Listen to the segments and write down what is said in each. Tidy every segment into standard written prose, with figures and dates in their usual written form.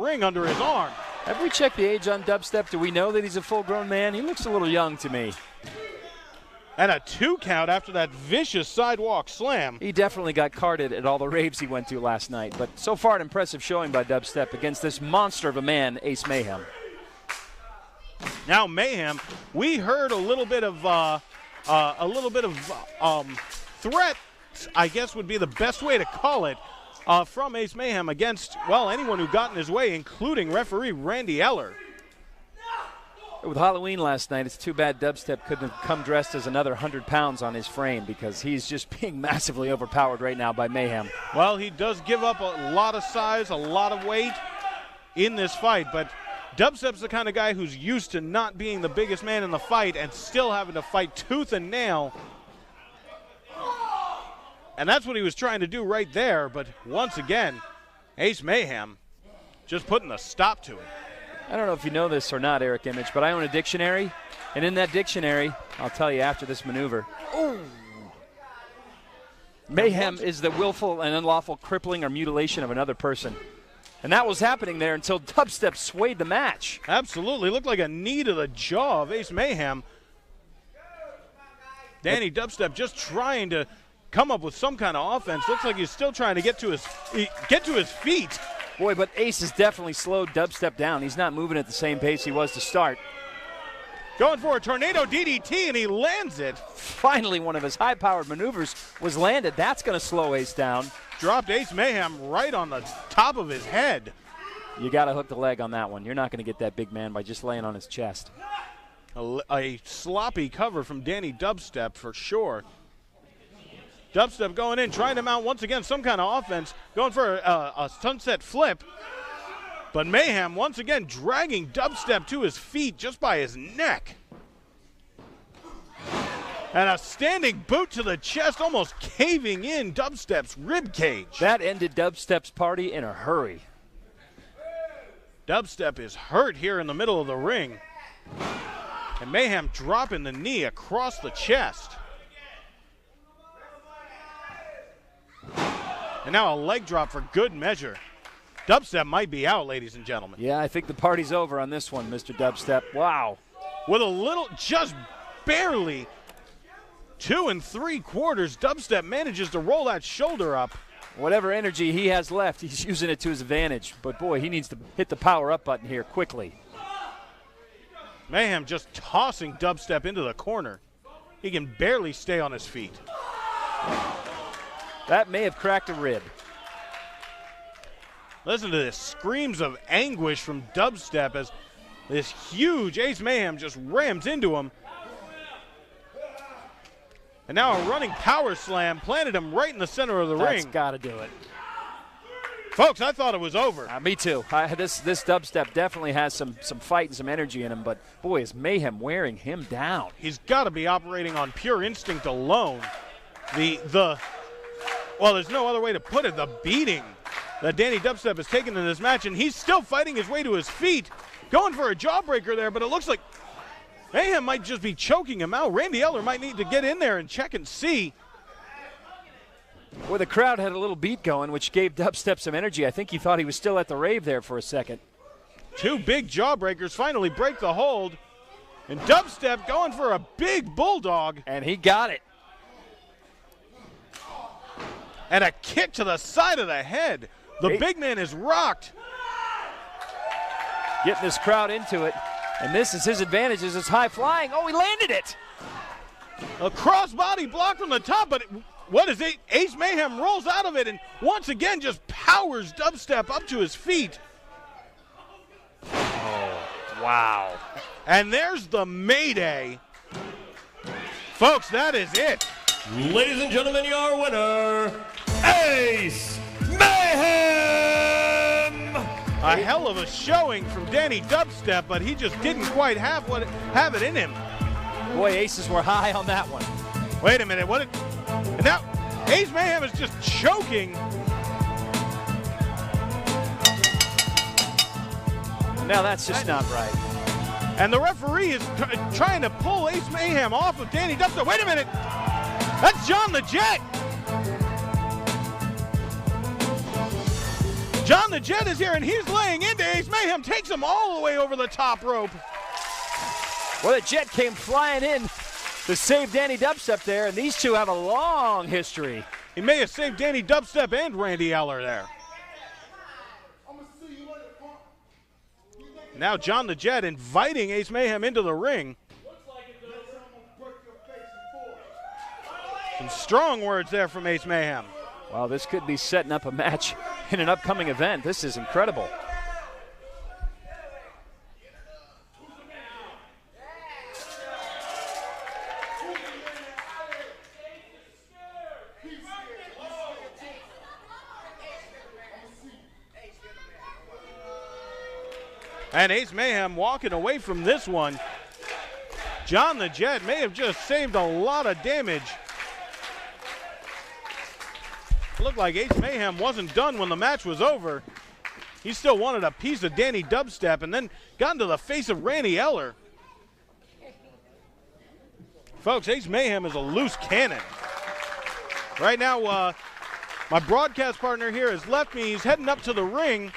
ring under his arm. Have we checked the age on Dubstep? Do we know that he's a full-grown man? He looks a little young to me. And a 2 count after that vicious sidewalk slam. He definitely got carded at all the raves he went to last night. But so far, an impressive showing by Dubstep against this monster of a man, Ace Mayhem. Now Mayhem, we heard a little bit of threat, I guess would be the best way to call it, from Ace Mayhem against, well, anyone who got in his way, including referee Randy Eller. With Halloween last night, it's too bad Dubstep couldn't have come dressed as another 100 pounds on his frame because he's just being massively overpowered right now by Mayhem. Well, he does give up a lot of size, a lot of weight in this fight, but Dubstep's the kind of guy who's used to not being the biggest man in the fight and still having to fight tooth and nail. And that's what he was trying to do right there, but once again, Ace Mayhem just putting a stop to it. I don't know if you know this or not, Eric Image, but I own a dictionary, and in that dictionary, I'll tell you after this maneuver, mayhem is the willful and unlawful crippling or mutilation of another person. And that was happening there until Dubstep swayed the match. Absolutely. Looked like a knee to the jaw of Ace Mayhem. Danny Dubstep just trying to come up with some kind of offense. Looks like he's still trying to get to his feet. Boy, but Ace has definitely slowed Dubstep down. He's not moving at the same pace he was to start. Going for a tornado DDT, and he lands it. Finally, one of his high-powered maneuvers was landed. That's going to slow Ace down. Dropped Ace Mayhem right on the top of his head. You got to hook the leg on that one. You're not going to get that big man by just laying on his chest. A sloppy cover from Danny Dubstep for sure. Dubstep going in, trying to mount once again some kind of offense, going for a sunset flip. But Mayhem once again dragging Dubstep to his feet just by his neck. And a standing boot to the chest, almost caving in Dubstep's rib cage. That ended Dubstep's party in a hurry. Dubstep is hurt here in the middle of the ring. And Mayhem dropping the knee across the chest. And now a leg drop for good measure. Dubstep might be out, ladies and gentlemen. Yeah, I think the party's over on this one, Mr. Dubstep. Wow. With a little, just barely 2 3/4, Dubstep manages to roll that shoulder up. Whatever energy he has left, he's using it to his advantage. But, boy, he needs to hit the power up button here quickly. Mayhem just tossing Dubstep into the corner. He can barely stay on his feet. That may have cracked a rib. Listen to this, screams of anguish from Dubstep as this huge Ace Mayhem just rams into him. And now a running power slam planted him right in the center of the ring. That's got to do it. Folks, I thought it was over. Me too. This Dubstep definitely has some fight and some energy in him, but boy, is Mayhem wearing him down. He's got to be operating on pure instinct alone. Well, there's no other way to put it, the beating that Danny Dubstep has taken in this match, and he's still fighting his way to his feet, going for a jawbreaker there, but it looks like Mayhem might just be choking him out. Randy Eller might need to get in there and check and see. Well, the crowd had a little beat going, which gave Dubstep some energy. I think he thought he was still at the rave there for a second. 2 big jawbreakers finally break the hold, and Dubstep going for a big bulldog. And he got it. And a kick to the side of the head. The big man is rocked. Getting this crowd into it. And this is his advantage as it's high flying. Oh, he landed it. A crossbody block from the top, but what is it? Ace Mayhem rolls out of it and once again just powers Dubstep up to his feet. Oh, wow. And there's the Mayday. Folks, that is it. Ladies and gentlemen, your winner, Ace Mayhem! A hell of a showing from Danny Dubstep, but he just didn't quite have it in him. Boy, aces were high on that one. Wait a minute, and now Ace Mayhem is just choking. Now that's just not right. And the referee is trying to pull Ace Mayhem off of Danny Dubstep. Wait a minute, that's John the Jet. John the Jet is here, and he's laying laying into Ace Mayhem, takes him all the way over the top rope. Well, the Jet came flying in to save Danny Dubstep there, and these two have a long history. He may have saved Danny Dubstep and Randy Eller there. Now John the Jet inviting Ace Mayhem into the ring. Some strong words there from Ace Mayhem. Well, this could be setting up a match in an upcoming event. This is incredible. And Ace Mayhem walking away from this one. John the Jet may have just saved a lot of damage. Looked like Ace Mayhem wasn't done when the match was over. He still wanted a piece of Danny Dubstep and then got into the face of Randy Eller. Folks, Ace Mayhem is a loose cannon. Right now, my broadcast partner here has left me. He's heading up to the ring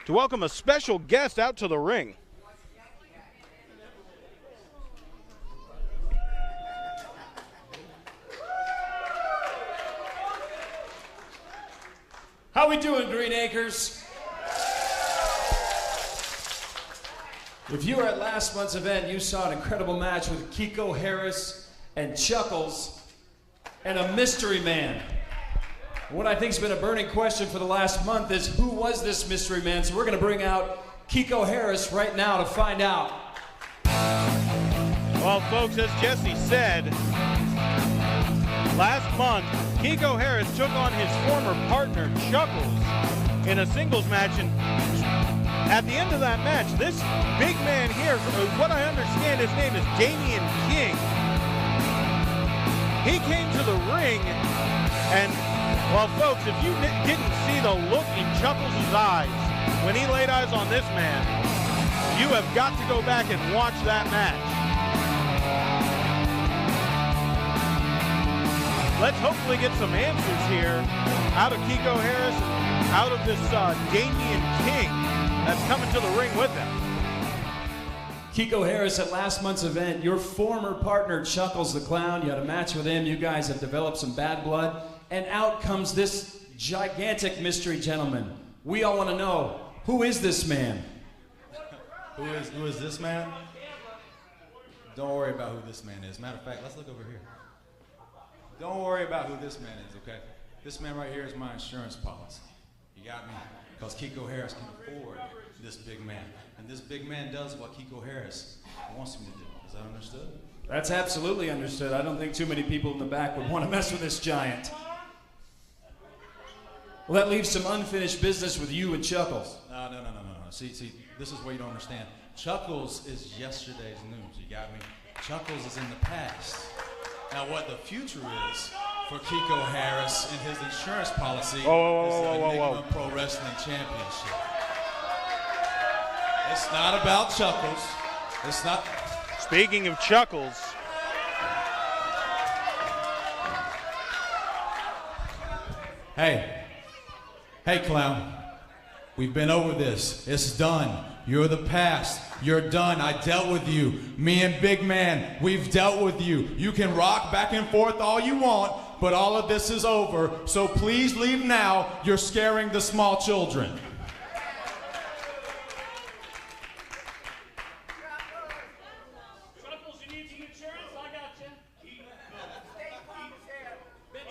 to welcome a special guest out to the ring. How we doing, Greenacres? If you were at last month's event, you saw an incredible match with Kiko Harris and Chuckles and a mystery man. What I think's been a burning question for the last month is, who was this mystery man? So we're going to bring out Kiko Harris right now to find out. Well, folks, as Jesse said, last month, Kiko Harris took on his former partner, Chuckles, in a singles match. And at the end of that match, this big man here, what I understand his name is Damian King, he came to the ring and, well, folks, if you didn't see the look in Chuckles' eyes when he laid eyes on this man, you have got to go back and watch that match. Let's hopefully get some answers here out of Kiko Harris, out of this Damian King that's coming to the ring with him. Kiko Harris, at last month's event, your former partner Chuckles the Clown, you had a match with him, you guys have developed some bad blood, and out comes this gigantic mystery gentleman. We all want to know, who is this man? Who is this man? Don't worry about who this man is. Matter of fact, let's look over here. Don't worry about who this man is, okay? This man right here is my insurance policy. You got me? Because Kiko Harris can afford this big man. And this big man does what Kiko Harris wants him to do. Is that understood? That's absolutely understood. I don't think too many people in the back would want to mess with this giant. Well, that leaves some unfinished business with you and Chuckles. No. See, this is what you don't understand. Chuckles is yesterday's news. You got me? Chuckles is in the past. Now, what the future is for Kiko Harris and his insurance policy is the Enigma Pro Wrestling Championship. It's not about Chuckles. It's not. Speaking of Chuckles, Hey, clown. We've been over this. It's done. You're the past. You're done. I dealt with you. Me and Big Man, we've dealt with you. You can rock back and forth all you want, but all of this is over. So please leave now. You're scaring the small children. Chuckles, you need some insurance? I got you.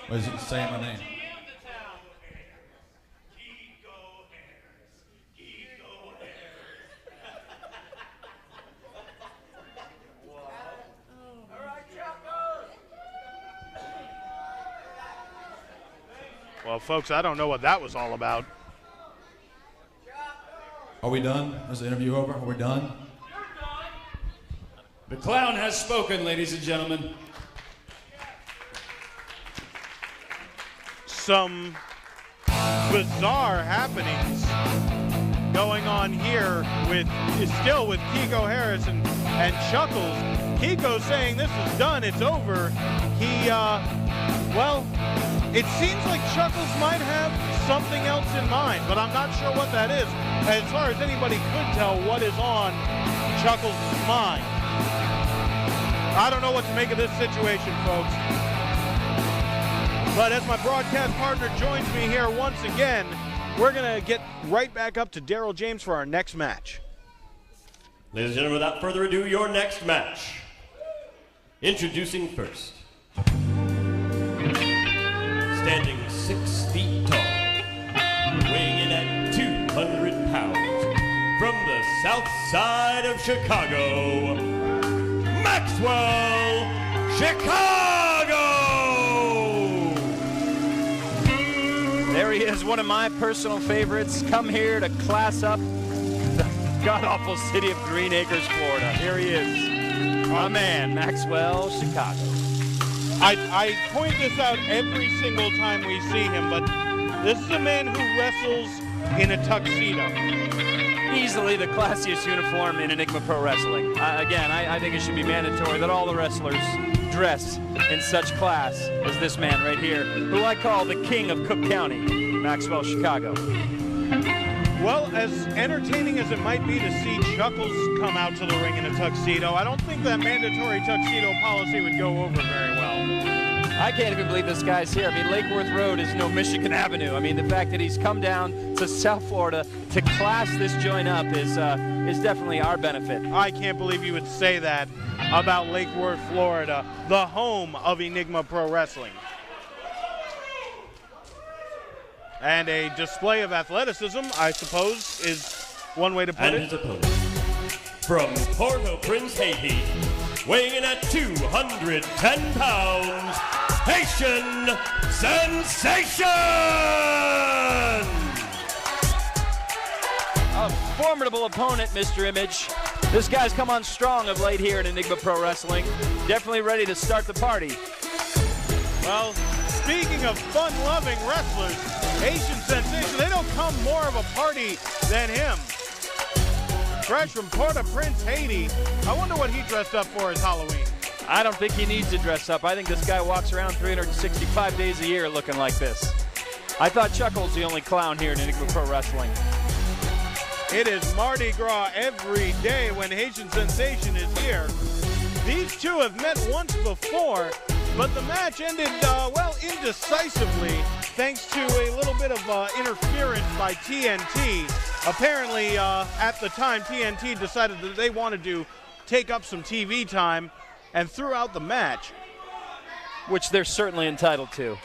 What is it saying my name? well, folks, I don't know what that was all about. Are we done? Is the interview over? Are we done? The clown has spoken, ladies and gentlemen. Some bizarre happenings going on here with Kiko Harris and Chuckles. Kiko saying this is done, it's over. Well, it seems like Chuckles might have something else in mind, but I'm not sure what that is. As far as anybody could tell what is on Chuckles' mind. I don't know what to make of this situation, folks. But as my broadcast partner joins me here once again, we're going to get right back up to Daryl James for our next match. Ladies and gentlemen, without further ado, your next match. Introducing first. Standing 6 feet tall, weighing in at 200 pounds, from the south side of Chicago, Maxwell Chicago! There he is, one of my personal favorites. Come here to class up the god-awful city of Greenacres, Florida. Here he is, my man, Maxwell Chicago. I point this out every single time we see him, but this is a man who wrestles in a tuxedo. Easily the classiest uniform in Enigma Pro Wrestling. Again, I think it should be mandatory that all the wrestlers dress in such class as this man right here, who I call the king of Cook County, Maxwell Chicago. Well, as entertaining as it might be to see Chuckles come out to the ring in a tuxedo, I don't think that mandatory tuxedo policy would go over very well. I can't even believe this guy's here. I mean, Lake Worth Road is no Michigan Avenue. I mean, the fact that he's come down to South Florida to class this joint up is definitely our benefit. I can't believe you would say that about Lake Worth, Florida, the home of Enigma Pro Wrestling. And a display of athleticism, I suppose, is one way to put it. And his opponent, from Port-au-Prince, Haiti, weighing in at 210 pounds, Haitian Sensation! A formidable opponent, Mr. Image. This guy's come on strong of late here in Enigma Pro Wrestling. Definitely ready to start the party. Well, speaking of fun-loving wrestlers, Haitian Sensation, they don't come more of a party than him. Fresh from Port-au-Prince, Haiti. I wonder what he dressed up for as Halloween. I don't think he needs to dress up. I think this guy walks around 365 days a year looking like this. I thought Chuckles the only clown here in Enigma Pro Wrestling. It is Mardi Gras every day when Haitian Sensation is here. These two have met once before, but the match ended, well, indecisively, thanks to a little bit of interference by TNT. Apparently, at the time, TNT decided that they wanted to take up some TV time and threw out the match. Which they're certainly entitled to.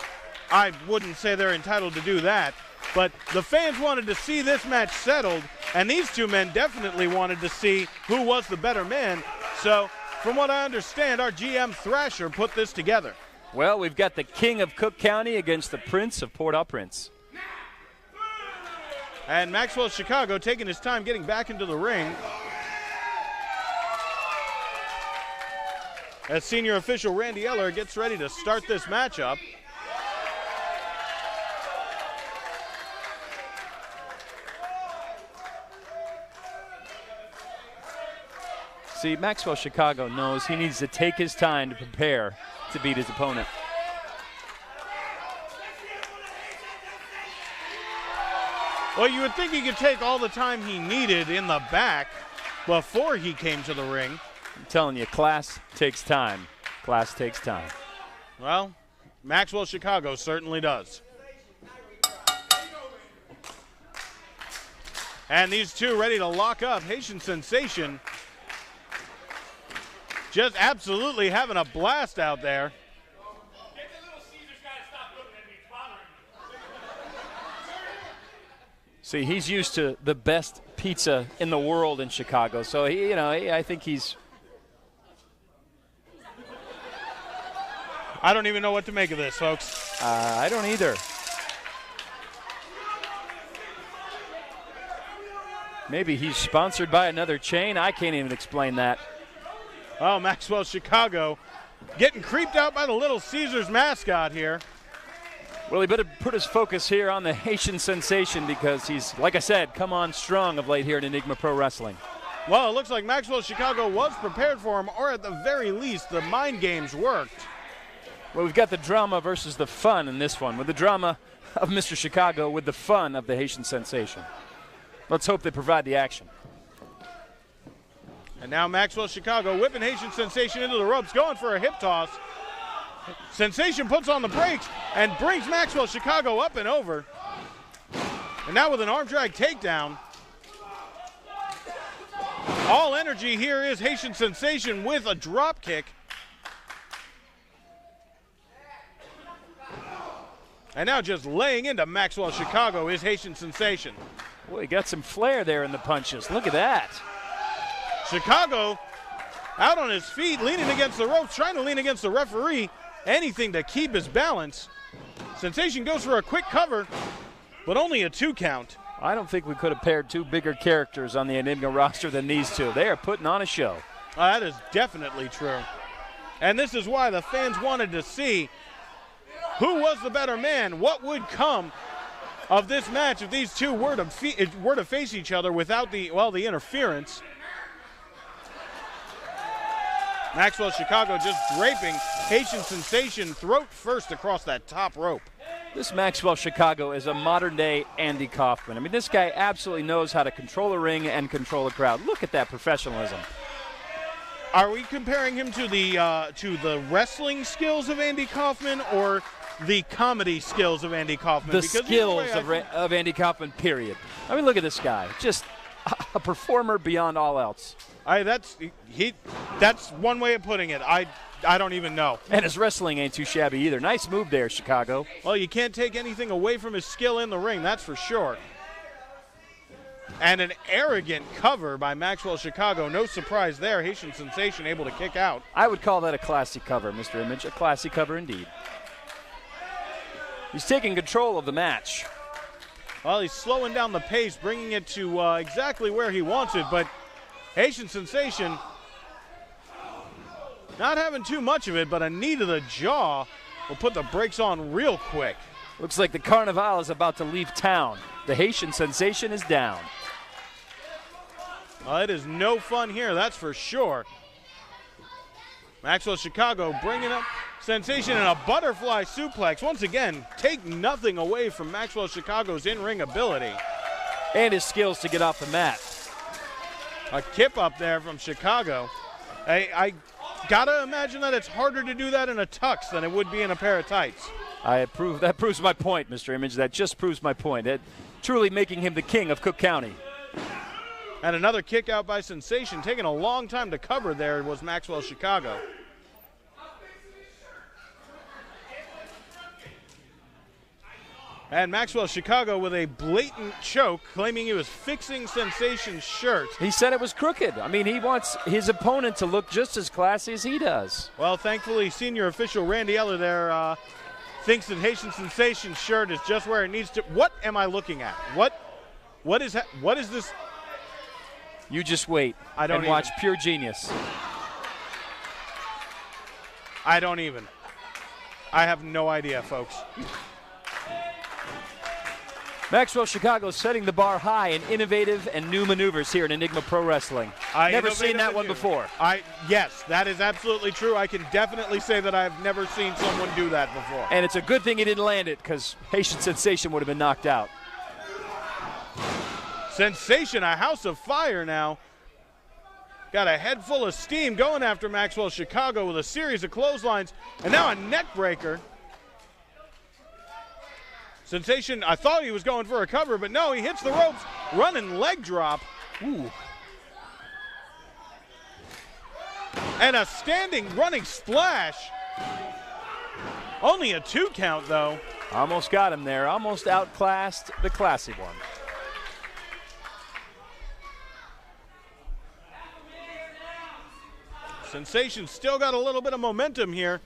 I wouldn't say they're entitled to do that, but the fans wanted to see this match settled, and these two men definitely wanted to see who was the better man. So, from what I understand, our GM Thrasher put this together. Well, we've got the king of Cook County against the prince of Port-au-Prince. And Maxwell Chicago taking his time getting back into the ring. As senior official Randy Eller gets ready to start this matchup. See, Maxwell Chicago knows he needs to take his time to prepare to beat his opponent. Well, you would think he could take all the time he needed in the back before he came to the ring. I'm telling you, class takes time. Class takes time. Well, Maxwell Chicago certainly does. And these two ready to lock up. Haitian Sensation just absolutely having a blast out there. See, he's used to the best pizza in the world in Chicago, so I think he's. I don't even know what to make of this, folks. I don't either. Maybe he's sponsored by another chain. I can't even explain that. Oh, Maxwell Chicago getting creeped out by the Little Caesars mascot here. Well, he better put his focus here on the Haitian Sensation because he's, like I said, come on strong of late here in Enigma Pro Wrestling. Well, it looks like Maxwell Chicago was prepared for him, or at the very least, the mind games worked. Well, we've got the drama versus the fun in this one. With the drama, of Mr. Chicago with the fun of the Haitian Sensation. Let's hope they provide the action. And now Maxwell Chicago whipping Haitian Sensation into the ropes, going for a hip toss. Sensation puts on the brakes and brings Maxwell Chicago up and over. And now with an arm drag takedown. All energy here is Haitian Sensation with a drop kick. And now just laying into Maxwell Chicago is Haitian Sensation. Boy, he got some flair there in the punches. Look at that. Chicago out on his feet, leaning against the ropes, trying to lean against the referee. Anything to keep his balance. Sensation goes for a quick cover, but only a 2 count. I don't think we could have paired two bigger characters on the Enigma roster than these two. They are putting on a show. That is definitely true. And this is why the fans wanted to see who was the better man, what would come of this match if these two were to face each other without the interference. Maxwell Chicago just draping Haitian Sensation throat first across that top rope. This Maxwell Chicago is a modern-day Andy Kaufman. I mean, this guy absolutely knows how to control a ring and control a crowd. Look at that professionalism. Are we comparing him to the wrestling skills of Andy Kaufman or the comedy skills of Andy Kaufman? The skills of Andy Kaufman, period. I mean, look at this guy. Just a performer beyond all else. That's one way of putting it. I don't even know. And his wrestling ain't too shabby either. Nice move there, Chicago. Well, you can't take anything away from his skill in the ring, that's for sure. And an arrogant cover by Maxwell Chicago. No surprise there. Haitian Sensation able to kick out. I would call that a classy cover, Mr. Image. A classy cover indeed. He's taking control of the match. Well, he's slowing down the pace, bringing it to exactly where he wants it, but Haitian Sensation not having too much of it, but a knee to the jaw will put the brakes on real quick. Looks like the Carnival is about to leave town. The Haitian Sensation is down. Well, it is no fun here, that's for sure. Maxwell Chicago bringing up Sensation in a butterfly suplex. Once again, take nothing away from Maxwell Chicago's in-ring ability. And his skills to get off the mat. A kip up there from Chicago. I gotta imagine that it's harder to do that in a tux than it would be in a pair of tights. That proves my point, Mr. Image. That just proves my point. Truly making him the king of Cook County. And another kick out by Sensation. Taking a long time to cover there was Maxwell Chicago. And Maxwell Chicago with a blatant choke, claiming he was fixing Sensation's shirt. He said it was crooked. I mean, he wants his opponent to look just as classy as he does. Well, thankfully, senior official Randy Eller there thinks that Haitian Sensation's shirt is just where it needs to. What am I looking at? What is this? You just wait and watch pure genius. I have no idea, folks. Maxwell Chicago setting the bar high in innovative and new maneuvers here in Enigma Pro Wrestling. Never seen that one before. Yes, that is absolutely true. I can definitely say that I've never seen someone do that before. And it's a good thing he didn't land it, because Haitian Sensation would have been knocked out. Sensation, a house of fire now. Got a head full of steam going after Maxwell Chicago with a series of clotheslines. And now a neck breaker. Sensation, I thought he was going for a cover, but no, he hits the ropes, running leg drop. Ooh. And a standing running splash. Only a 2 count, though. Almost got him there, almost outclassed the classy one. Sensation still got a little bit of momentum here.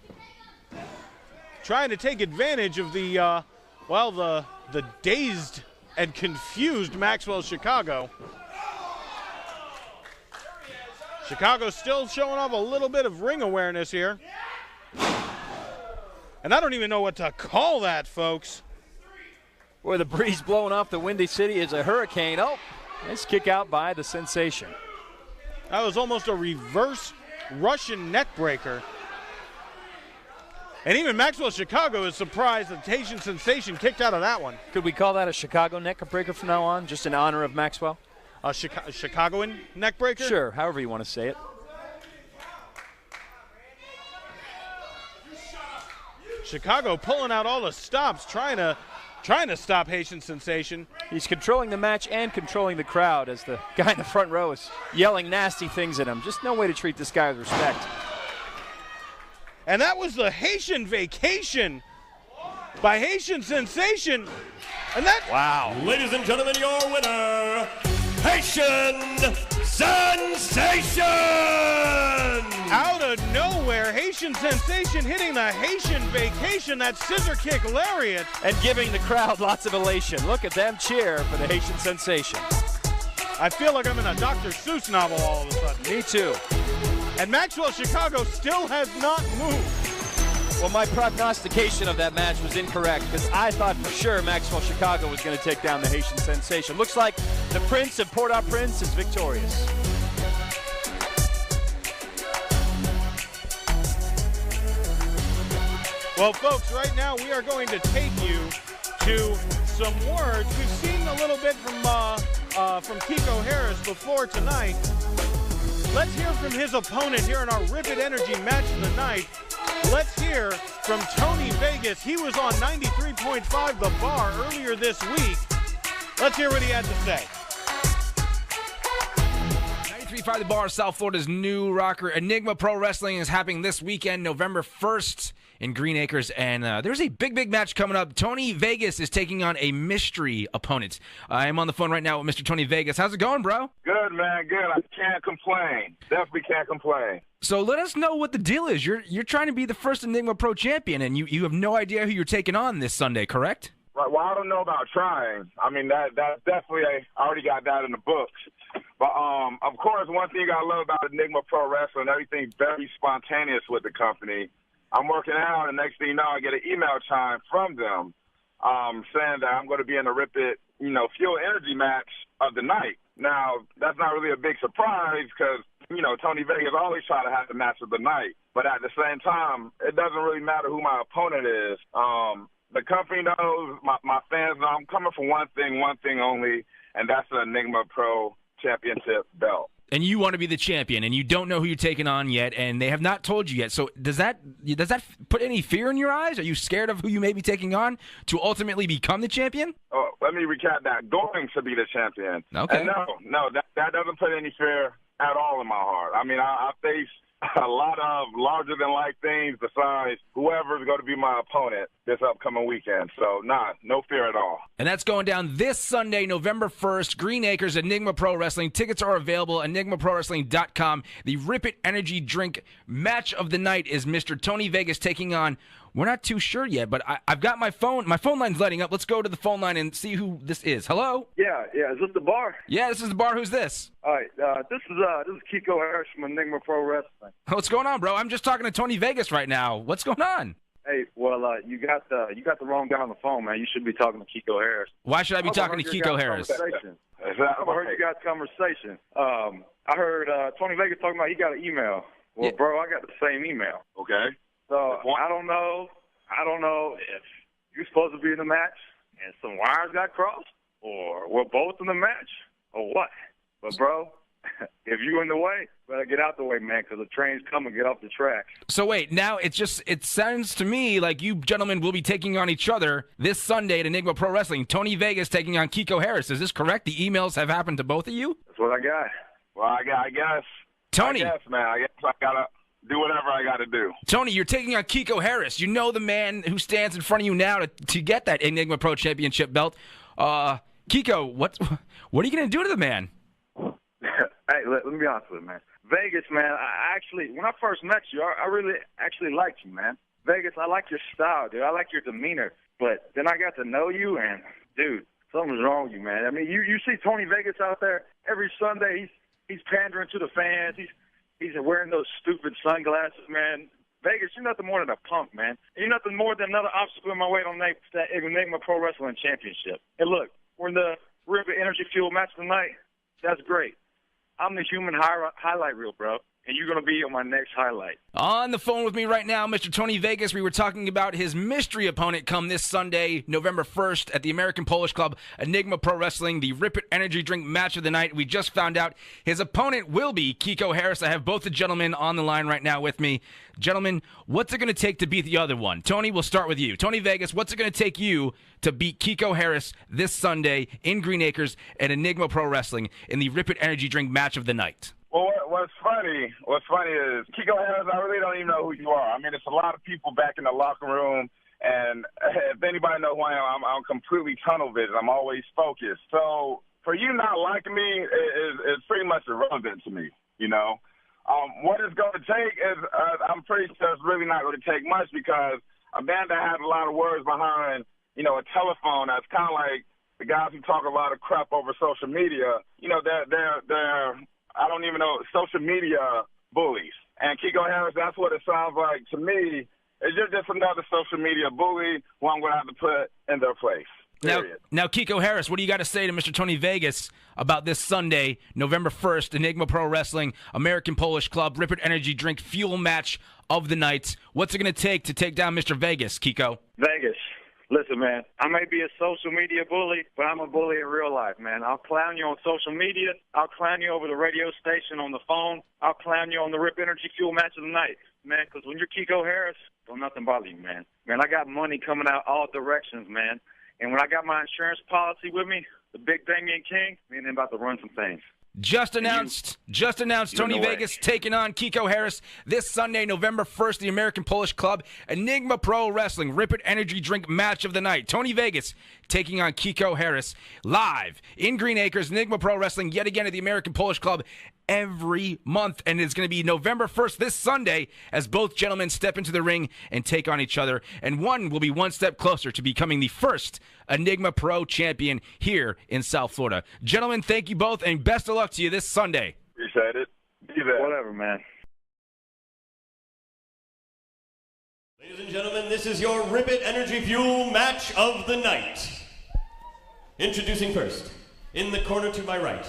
Trying to take advantage of the dazed and confused Maxwell Chicago. Chicago still showing off a little bit of ring awareness here. And I don't even know what to call that, folks. Boy, the breeze blowing off the Windy City is a hurricane. Oh, nice kick out by the Sensation. That was almost a reverse Russian neck breaker. And even Maxwell Chicago is surprised that Haitian Sensation kicked out of that one. Could we call that a Chicago neck breaker from now on, just in honor of Maxwell? A Chicagoan neck breaker? Sure, however you want to say it. Chicago pulling out all the stops, trying to stop Haitian Sensation. He's controlling the match and controlling the crowd as the guy in the front row is yelling nasty things at him. Just no way to treat this guy with respect. And that was the Haitian Vacation by Haitian Sensation. And that. Wow. Ladies and gentlemen, your winner, Haitian Sensation! Out of nowhere, Haitian Sensation hitting the Haitian Vacation, that scissor kick lariat. And giving the crowd lots of elation. Look at them cheer for the Haitian Sensation. I feel like I'm in a Dr. Seuss novel all of a sudden. Me too. And Maxwell Chicago still has not moved. Well, my prognostication of that match was incorrect because I thought for sure Maxwell Chicago was going to take down the Haitian Sensation. Looks like the Prince of Port-au-Prince is victorious. Well, folks, right now we are going to take you to some words. We've seen a little bit from Kiko Harris before tonight. Let's hear from his opponent here in our Rip It Energy match of the night. Let's hear from Tony Vegas. He was on 93.5 The Bar earlier this week. Let's hear what he had to say. 93.5 The Bar, South Florida's new rocker. Enigma Pro Wrestling is happening this weekend, November 1st in Greenacres, and there's a big match coming up. Tony Vegas is taking on a mystery opponent. I am on the phone right now with Mr. Tony Vegas. How's it going, bro? Good, man, good. I can't complain. Definitely can't complain. So let us know what the deal is. You're trying to be the first Enigma Pro champion, and you have no idea who you're taking on this Sunday, correct? Right, well, I don't know about trying. I mean, that's definitely, I already got that in the books. But, of course, one thing I love about Enigma Pro Wrestling, everything's very spontaneous with the company. I'm working out, and next thing you know, I get an email chime from them saying that I'm going to be in the Rip It, Fuel Energy match of the night. Now, that's not really a big surprise because, Tony Vegas always try to have the match of the night. But at the same time, it doesn't really matter who my opponent is. The company knows, my fans know I'm coming for one thing only, and that's the Enigma Pro Championship belt. And you want to be the champion, and you don't know who you're taking on yet, and they have not told you yet. So does that put any fear in your eyes? Are you scared of who you may be taking on to ultimately become the champion? Oh, let me recap that. Going to be the champion. Okay. And no, that doesn't put any fear at all in my heart. I mean, I face a lot of larger-than-life things besides whoever's going to be my opponent this upcoming weekend. So, no fear at all. And that's going down this Sunday, November 1st, Greenacres, Enigma Pro Wrestling. Tickets are available at enigmaprowrestling.com. The Rip It Energy Drink match of the night is Mr. Tony Vegas taking on, we're not too sure yet, but I've got my phone. My phone line's lighting up. Let's go to the phone line and see who this is. Hello? Yeah. Is this the bar? Yeah, this is the bar. Who's this? All right. This is Kiko Harris from Enigma Pro Wrestling. What's going on, bro? I'm just talking to Tony Vegas right now. What's going on? Hey, well, you got the wrong guy on the phone, man. You should be talking to Kiko Harris. Why should I be talking to Kiko Harris? I heard you guys' conversation. I heard Tony Vegas talking about he got an email. Well, bro, I got the same email. Okay. So I don't know if you're supposed to be in the match and some wires got crossed, or we're both in the match, or what. But, bro, if you're in the way, better get out the way, man, because the train's coming. Get off the tracks. So wait, now it sounds to me like you gentlemen will be taking on each other this Sunday at Enigma Pro Wrestling. Tony Vegas taking on Kiko Harris. Is this correct? The emails have happened to both of you? That's what I got. Well, I guess. Tony. I guess, man. I guess I got to do whatever I got to do. Tony, you're taking on Kiko Harris. You know the man who stands in front of you now to get that Enigma Pro Championship belt. Kiko, what are you going to do to the man? Hey, let me be honest with you, man. Vegas, man, when I first met you, I really actually liked you, man. Vegas, I like your style, dude. I like your demeanor. But then I got to know you, and, dude, something's wrong with you, man. I mean, you see Tony Vegas out there every Sunday. He's pandering to the fans. He's wearing those stupid sunglasses, man. Vegas, you're nothing more than a punk, man. You're nothing more than another obstacle in my way on that Enigma Pro Wrestling Championship. And look, we're in the Rip It Energy Fuel match tonight. That's great. I'm the human highlight reel, bro. and you're going to be on my next highlight. On the phone with me right now, Mr. Tony Vegas. We were talking about his mystery opponent come this Sunday, November 1st, at the American Polish Club, Enigma Pro Wrestling, the Rip It Energy Drink match of the night. We just found out his opponent will be Kiko Harris. I have both the gentlemen on the line right now with me. Gentlemen, what's it going to take to beat the other one? Tony, we'll start with you. Tony Vegas, what's it going to take you to beat Kiko Harris this Sunday in Greenacres at Enigma Pro Wrestling in the Rip It Energy Drink match of the night? Well, what's funny is Kiko Harris, I really don't even know who you are. I mean, it's a lot of people back in the locker room, and if anybody knows who I am, I'm completely tunnel vision. I'm always focused. So for you not liking me is pretty much irrelevant to me, you know. What it's going to take is I'm pretty sure it's really not going to take much because Amanda has a lot of words behind, you know, a telephone that's kind of like the guys who talk a lot of crap over social media. You know, they're I don't even know, social media bullies. And Kiko Harris, that's what it sounds like to me. Is you're just another social media bully who I'm going to have to put in their place. Now, Kiko Harris, what do you got to say to Mr. Tony Vegas about this Sunday, November 1st, Enigma Pro Wrestling, American Polish Club, Rip It Energy Drink fuel match of the night? What's it going to take down Mr. Vegas, Kiko? Vegas. Listen, man, I may be a social media bully, but I'm a bully in real life, man. I'll clown you on social media. I'll clown you over the radio station, on the phone. I'll clown you on the Rip Energy Fuel match of the night, man, because when you're Kiko Harris, don't nothing bother you, man. Man, I got money coming out all directions, man. And when I got my insurance policy with me, the big Damian King, me and him about to run some things. Just announced, Tony Vegas taking on Kiko Harris this Sunday, November 1st, the American Polish Club, Enigma Pro Wrestling, Rip It Energy Drink match of the night. Tony Vegas taking on Kiko Harris live in Greenacres, Enigma Pro Wrestling, yet again at the American Polish Club every month. And it's going to be November 1st this Sunday as both gentlemen step into the ring and take on each other. And one will be one step closer to becoming the first Enigma Pro champion here in South Florida. Gentlemen, thank you both, and best of luck to you this Sunday. Appreciate it. Be there. Whatever, man. Ladies and gentlemen, this is your Rip It Energy Fuel match of the night. Introducing first, in the corner to my right,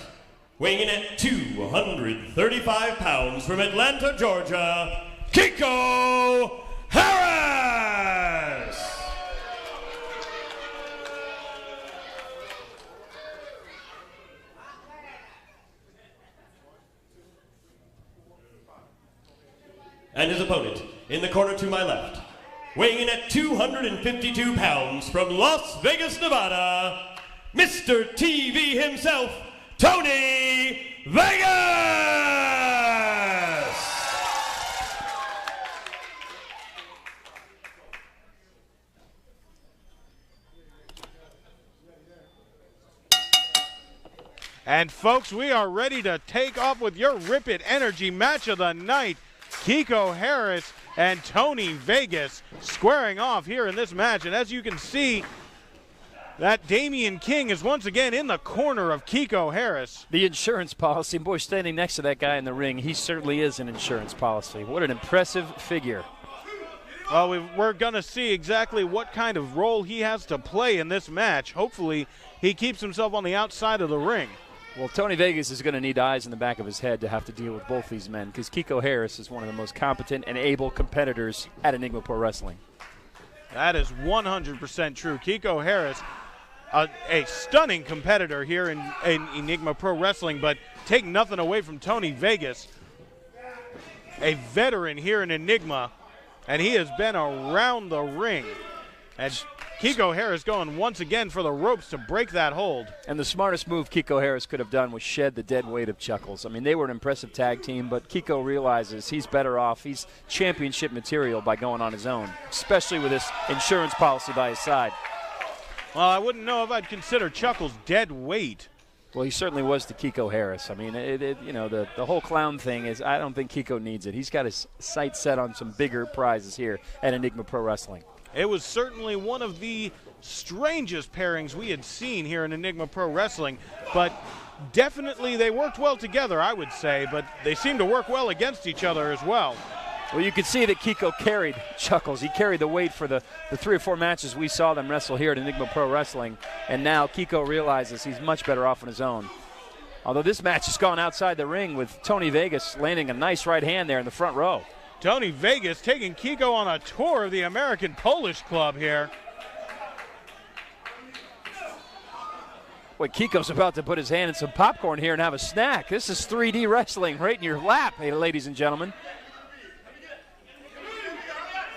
weighing in at 235 pounds from Atlanta, Georgia, Kiko Harris! And his opponent, in the corner to my left, weighing in at 252 pounds from Las Vegas, Nevada, Mr. TV himself, Tony Vegas! And folks, we are ready to take off with your Rip It Energy match of the night. Kiko Harris and Tony Vegas squaring off here in this match. And as you can see, that Damian King is once again in the corner of Kiko Harris. The insurance policy, boy, standing next to that guy in the ring, he certainly is an insurance policy. What an impressive figure. Well, we're going to see exactly what kind of role he has to play in this match. Hopefully, he keeps himself on the outside of the ring. Well, Tony Vegas is going to need eyes in the back of his head to have to deal with both these men because Kiko Harris is one of the most competent and able competitors at Enigma Pro Wrestling. That is 100% true. Kiko Harris, a stunning competitor here in Enigma Pro Wrestling, but take nothing away from Tony Vegas, a veteran here in Enigma, and he has been around the ring. And Kiko Harris going once again for the ropes to break that hold. And the smartest move Kiko Harris could have done was shed the dead weight of Chuckles. I mean, they were an impressive tag team, but Kiko realizes he's better off. He's championship material by going on his own, especially with this insurance policy by his side. Well, I wouldn't know if I'd consider Chuckles dead weight. Well, he certainly was to Kiko Harris. I mean, the whole clown thing is I don't think Kiko needs it. He's got his sights set on some bigger prizes here at Enigma Pro Wrestling. It was certainly one of the strangest pairings we had seen here in Enigma Pro Wrestling, but definitely they worked well together, I would say, but they seemed to work well against each other as well. Well, you could see that Kiko carried Chuckles. He carried the weight for the 3 or 4 matches we saw them wrestle here at Enigma Pro Wrestling, and now Kiko realizes he's much better off on his own. Although this match has gone outside the ring with Tony Vegas landing a nice right hand there in the front row. Tony Vegas taking Kiko on a tour of the American Polish Club here. Boy, Kiko's about to put his hand in some popcorn here and have a snack. This is 3D wrestling right in your lap, hey, ladies and gentlemen.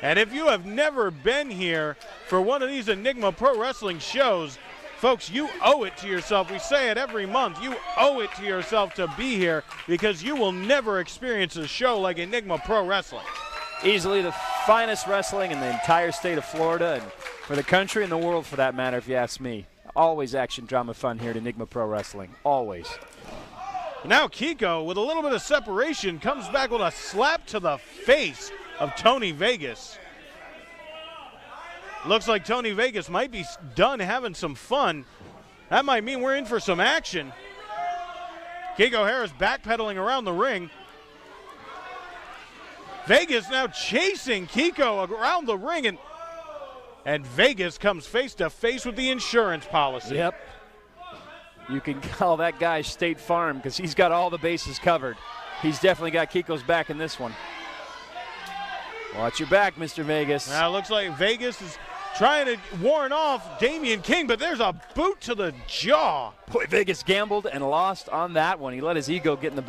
And if you have never been here for one of these Enigma Pro Wrestling shows, folks, you owe it to yourself. We say it every month. You owe it to yourself to be here because you will never experience a show like Enigma Pro Wrestling. Easily the finest wrestling in the entire state of Florida and for the country and the world for that matter, if you ask me. Always action, drama, fun here at Enigma Pro Wrestling. Always. Now Kiko, with a little bit of separation, comes back with a slap to the face of Tony Vegas. Looks like Tony Vegas might be done having some fun. That might mean we're in for some action. Kiko Harris backpedaling around the ring. Vegas now chasing Kiko around the ring, and Vegas comes face to face with the insurance policy. Yep. You can call that guy State Farm because he's got all the bases covered. He's definitely got Kiko's back in this one. Watch your back, Mr. Vegas. Now it looks like Vegas is trying to warn off Damian King, but there's a boot to the jaw. Boy, Vegas gambled and lost on that one. He let his ego get the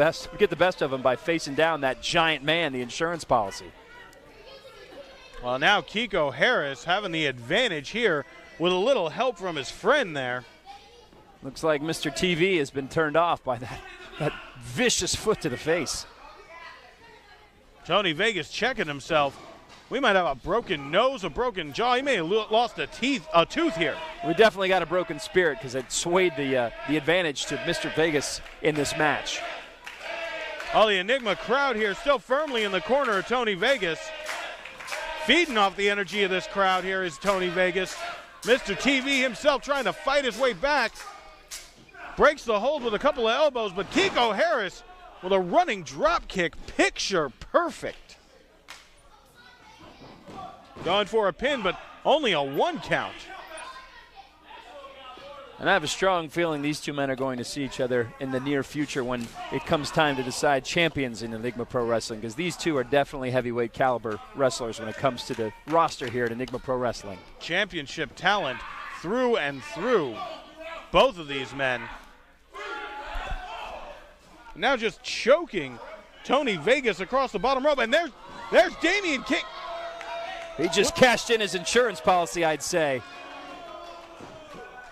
best of him by facing down that giant man, the insurance policy. Well, now Kiko Harris having the advantage here with a little help from his friend there. Looks like Mr. TV has been turned off by that vicious foot to the face. Tony Vegas checking himself. We might have a broken nose, a broken jaw. He may have lost a tooth here. We definitely got a broken spirit because it swayed the advantage to Mr. Vegas in this match. All the Enigma crowd here still firmly in the corner of Tony Vegas. Feeding off the energy of this crowd here is Tony Vegas. Mr. TV himself trying to fight his way back. Breaks the hold with a couple of elbows, but Kiko Harris with a running drop kick, picture perfect. Going for a pin, but only a 1 count. And I have a strong feeling these two men are going to see each other in the near future when it comes time to decide champions in Enigma Pro Wrestling, because these two are definitely heavyweight caliber wrestlers when it comes to the roster here at Enigma Pro Wrestling. Championship talent through and through, both of these men. Now just choking Tony Vegas across the bottom rope, and there's Damian King. He just cashed in his insurance policy, I'd say.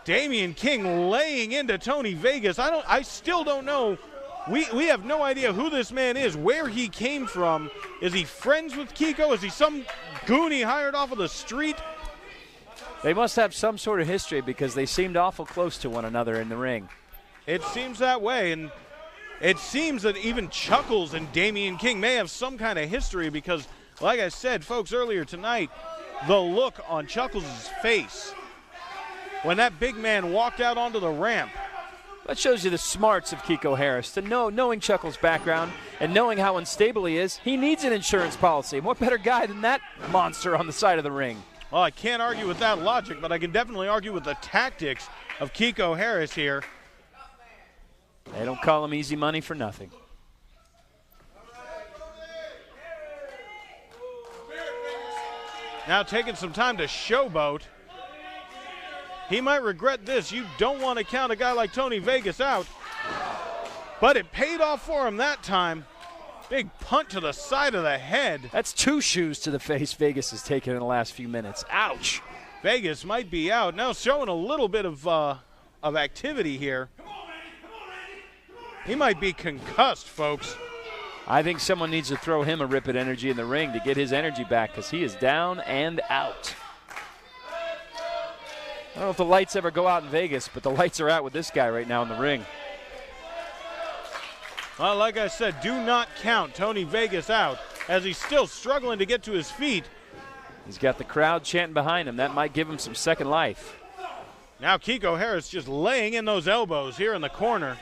Damian King laying into Tony Vegas. I still don't know. We have no idea who this man is, where he came from. Is he friends with Kiko? Is he some goon he hired off of the street? They must have some sort of history because they seemed awful close to one another in the ring. It seems that way, and it seems that even Chuckles and Damian King may have some kind of history because, like I said, folks, earlier tonight, the look on Chuckles' face when that big man walked out onto the ramp. That shows you the smarts of Kiko Harris. To knowing Chuckles' background and knowing how unstable he is, he needs an insurance policy. What better guy than that monster on the side of the ring? Well, I can't argue with that logic, but I can definitely argue with the tactics of Kiko Harris here. They don't call him easy money for nothing. Now taking some time to showboat. He might regret this. You don't want to count a guy like Tony Vegas out. But it paid off for him that time. Big punt to the side of the head. That's 2 shoes to the face Vegas has taken in the last few minutes. Ouch. Vegas might be out. Now showing a little bit of activity here. He might be concussed, folks. I think someone needs to throw him a rip at energy in the ring to get his energy back because he is down and out. I don't know if the lights ever go out in Vegas, but the lights are out with this guy right now in the ring. Well, like I said, do not count Tony Vegas out as he's still struggling to get to his feet. He's got the crowd chanting behind him. That might give him some second life. Now Kiko Harris just laying in those elbows here in the corner.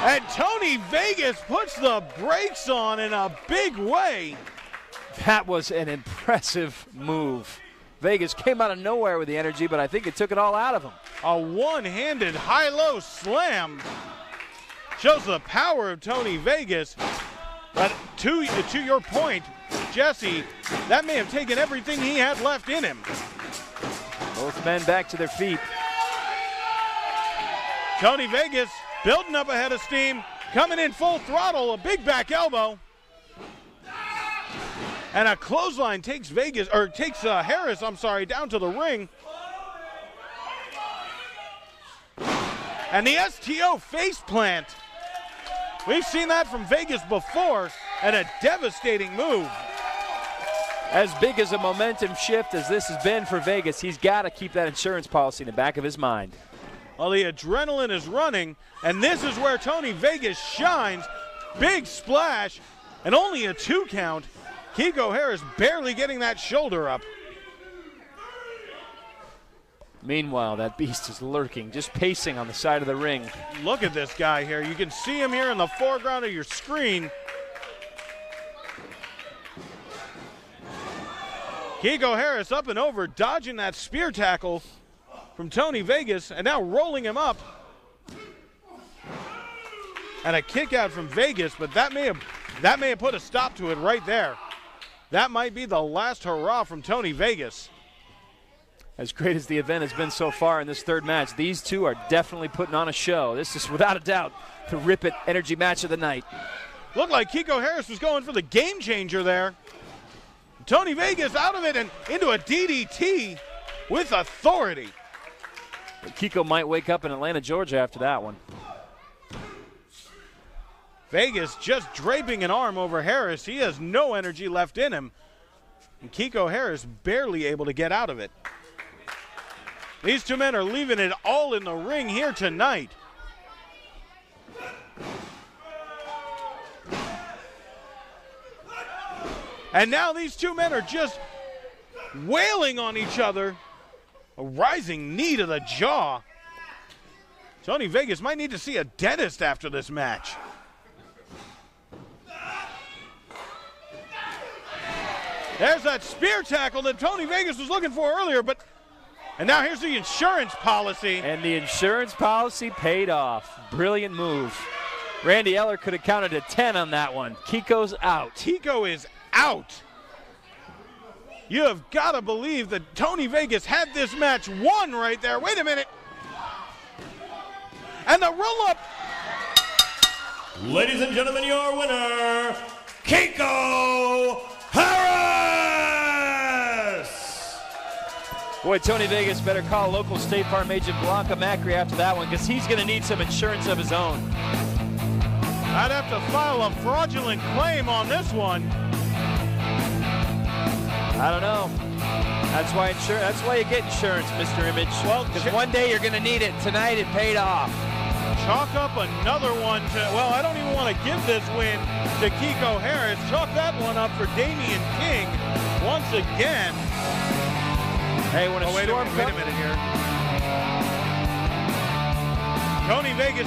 And Tony Vegas puts the brakes on in a big way. That was an impressive move. Vegas came out of nowhere with the energy, but I think it took it all out of him. A one-handed high-low slam shows the power of Tony Vegas. But to your point, Jesse, that may have taken everything he had left in him. Both men back to their feet. Tony Vegas building up a head of steam, coming in full throttle, a big back elbow. And a clothesline takes Harris, down to the ring. And the STO face plant. We've seen that from Vegas before, and a devastating move. As big as a momentum shift as this has been for Vegas, he's got to keep that insurance policy in the back of his mind. Well, the adrenaline is running, and this is where Tony Vegas shines. Big splash, and only a 2 count. Kiko Harris barely getting that shoulder up. Meanwhile, that beast is lurking, just pacing on the side of the ring. Look at this guy here. You can see him here in the foreground of your screen. Kiko Harris up and over, dodging that spear tackle from Tony Vegas, and now rolling him up. And a kick out from Vegas, but that may have put a stop to it right there. That might be the last hurrah from Tony Vegas. As great as the event has been so far in this third match, these two are definitely putting on a show. This is without a doubt the Rip It Energy match of the night. Looked like Kiko Harris was going for the game changer there. Tony Vegas out of it and into a DDT with authority. But Kiko might wake up in Atlanta, Georgia after that one. Vegas just draping an arm over Harris. He has no energy left in him. And Kiko Harris barely able to get out of it. These two men are leaving it all in the ring here tonight. And now these two men are just wailing on each other. A rising knee to the jaw. Tony Vegas might need to see a dentist after this match. There's that spear tackle that Tony Vegas was looking for earlier, and now here's the insurance policy. And the insurance policy paid off. Brilliant move. Randy Eller could have counted to 10 on that one. Kiko's out. Kiko is out. You have got to believe that Tony Vegas had this match won right there. Wait a minute. And the roll up. Ladies and gentlemen, your winner, Kiko Harris! Boy, Tony Vegas better call local State Farm agent Blanca Macri after that one, because he's going to need some insurance of his own. I'd have to file a fraudulent claim on this one. I don't know. That's why you get insurance, Mr. Image. Well, because one day you're going to need it. Tonight it paid off. Chalk up another one to, well, I don't even want to give this win to Kiko Harris. Chalk that one up for Damian King once again. Hey, when wait a minute here. Tony Vegas